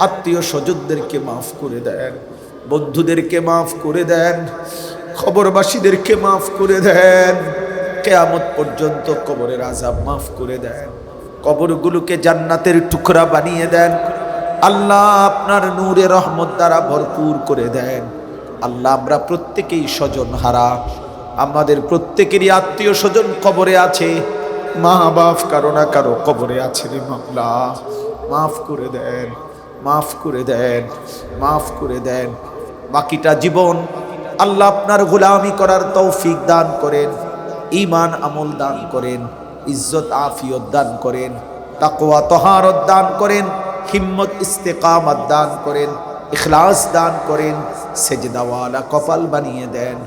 আত্মীয় স্বজনদেরকে মাফ করে দেন, বন্ধুদেরকে মাফ করে দেন, খবরবাসীদেরকে মাফ করে দেন, কিয়ামত পর্যন্ত কবরের আযাব মাফ করে দেন, কবরগুলোকে জান্নাতের টুকরা বানিয়ে দেন। আল্লাহ আপনার নূরে রহমত দ্বারা ভরপুর করে দেন। আল্লাহ আমরা প্রত্যেকেই স্বজন হারা, আমাদের প্রত্যেকেরই আত্মীয় স্বজন কবরে আছে, মা বাপ কারো না কারো কবরে আছে রে মাওলা, মাফ করে দেন, মাফ করে দেন, মাফ করে দেন। বাকিটা জীবন আল্লাহ আপনার গোলামি করার তৌফিক দান করেন, ঈমান আমল দান করেন, ইজ্জত আফিয়ত দান করেন, তাকওয়া তহারত দান করেন, হিম্মত ইস্তেকামত দান করেন, ইখলাস দান করেন, সেজদাওয়ালা কপাল বানিয়ে দেন,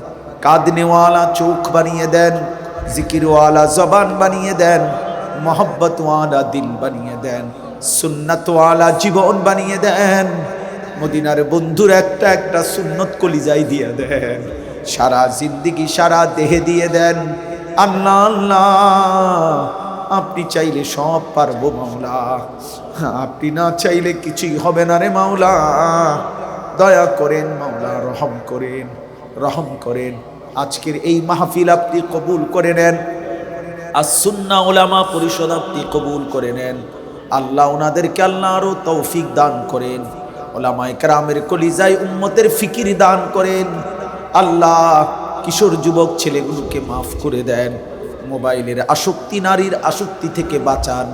কাঁদনেওয়ালা চোখ বানিয়ে দেন, জিকিরওয়ালা জবান বানিয়ে দেন, মোহব্বতওয়ালা দিল বানিয়ে দেন, সুন্নতওয়ালা জীবন বানিয়ে দেন। মদিনার বন্ধুর একটা একটা সুন্নত কলিজায় দিয়ে দেন, সারা জিন্দেগি সারা দেহে দিয়ে দেন। আল্লাহ আল্লাহ, আপনি চাইলে সব পারবো মাওলা, আপনি না চাইলে কিছুই হবে না রে মাওলা। দয়া করেন মাওলা, রহম করেন, রহম করেন। আজকের এই মাহফিল আপনি কবুল করে নেন, আস-সুন্নাহ উলামা পরিষদ আপনি কবুল করে নেন। আল্লাহ ওনাদেরকে আল্লাহ আরো তৌফিক দান করেন, উলামায়ে কেরামের কলিজায় উম্মতের ফিকির দান করেন। আল্লাহ কিশোর যুবক ছেলেগুলোকে মাফ করে দেন, মোবাইলের আসক্তি, নারীর আসক্তি থেকে বাঁচান,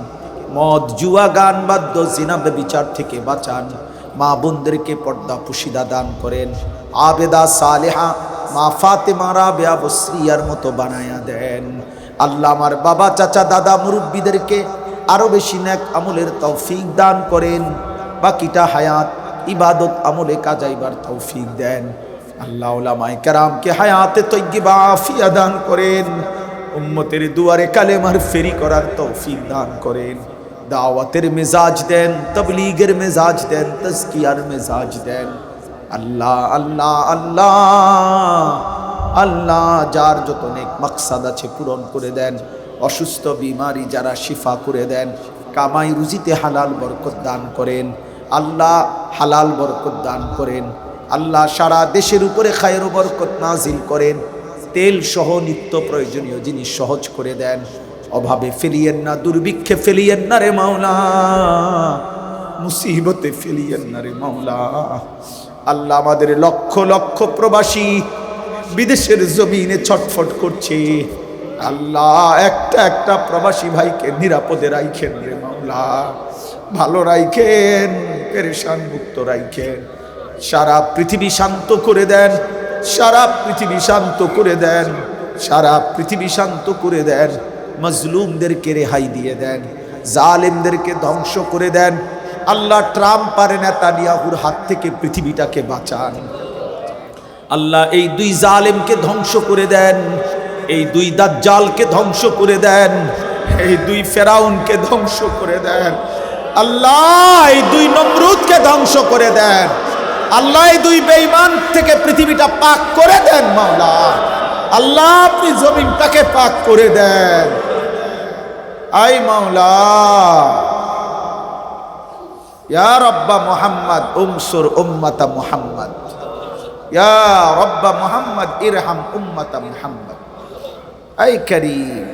মদ জুয়া গান বাদ্য জিনা ব্যভিচার থেকে বাঁচান। মা বোনদেরকে পর্দা পুশিদা দান করেন, আবেদা সালেহা মা ফাতেমা রাবেয়া বসরিয়ার মতো বানায়া দেন। আল্লাহ আমার বাবা চাচা দাদা মুরব্বীদেরকে আরো বেশি নেক আমলের তৌফিক দান করেন, বাকিটা হায়াত ইবাদত আমলে কাজাইবার তৌফিক দেন। আল্লাহ উলামায়ে কেরামকে হায়াতে তয়্যিবা আফিয়া দান করেন, উম্মতের দুয়ারে কালেমার ফেরি করার তৌফিক দান করেন, দাওয়াতের মেজাজ দেন, তাবলীগের মেজাজ দেন, তাজকিয়ার মেজাজ দেন। আল্লাহ আল্লাহ আল্লাহ আল্লাহ, যার যত নেক মাকসাদ আছে পূরণ করে দেন, অসুস্থ বিমারি যারা শিফা করে দেন, কামাই রুজিতে হালাল বরকত দান করেন। আল্লাহ হালাল বরকত দান করেন। আল্লাহ সারা দেশের উপরে খায়ের বরকত নাজিল করেন, তেল সহ নিত্য প্রয়োজনীয় জিনিস সহজ করে দেন। অভাবে ফেলিয়েন না, দুর্ভিক্ষে ফেলিয়েন না রে মাওলা, মুসিবতে ফেলিয়েন না রে মাওলা। আল্লাহ আমাদের লক্ষ লক্ষ প্রবাসী বিদেশের জমিনে ছটফট করছে, আল্লাহ একটা একটা প্রবাসী ভাইকে নিরাপদে রাইখেন রে মাওলা, ভালো রাইখেন, পেরেশান মুক্ত রাইখেন। সারা পৃথিবী শান্ত করে দেন, সারা পৃথিবী শান্ত করে দেন, সারা পৃথিবী শান্ত করে দেন। মজলুমদেরকে রেহাই দিয়ে দেন, জালেমদেরকে ধ্বংস করে দেন। আল্লাহ ট্রাম্প আর নেতানিয়াহুর হাত থেকে পৃথিবীটাকে বাঁচান। আল্লাহ এই দুই জালেমকে ধ্বংস করে দেন, এই দুই দাজ্জালকে ধ্বংস করে দেন, এই দুই ফেরাউনকে ধ্বংস করে দেন। আল্লাহ এই দুই নমরুদকে ধ্বংস করে দেন। আল্লাহ এই দুই বেঈমান থেকে পৃথিবীটা পাক করে দেন। মাওলা আল্লাহ আপনি জমিনটাকে পাক করে দেন। আই মাওলা ইয়া রাব্বা মুহাম্মদ উমসুর উম্মাতা মুহাম্মদ, ইয়া রাব্বা মুহাম্মদ ইরহাম উম্মাতা মুহাম্মদ। আই কারীম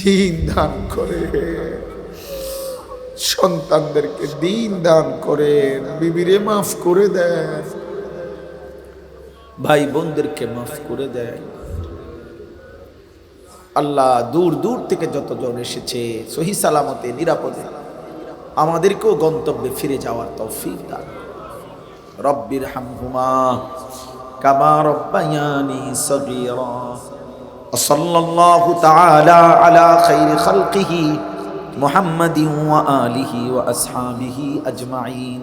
দিন দান করে, সন্তানদেরকে দিন দান করেন, বিবিরে মাফ করে দেন, ভাই বোনদেরকে মাফ করে দেন। আল্লাহ দূর দূর থেকে যতজন এসেছে সহি সালামতে নিরাপদে আমাদেরকেও গন্তব্যে ফিরে যাওয়ার তৌফিক দান। রব্বির হামহুমা কামা রব্বায়ানি সগীরা। সাল্লাল্লাহু তাআলা আলা খাইরি খালকিহি মুহাম্মাদিন ওয়া আলিহি ওয়া আসহাবিহি আজমাইন।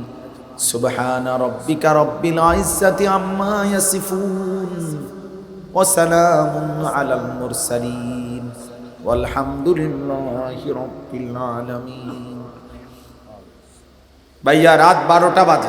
সুবহানা রাব্বিকা রাব্বিল ইজ্জাতি আম্মা ইয়াসিফুন ওয়া সালামুন আলাল মুরসালিন ওয়ালহামদুলিল্লাহি রাব্বিল আলামিন। ভাইয়া রাত 12টা বাজে।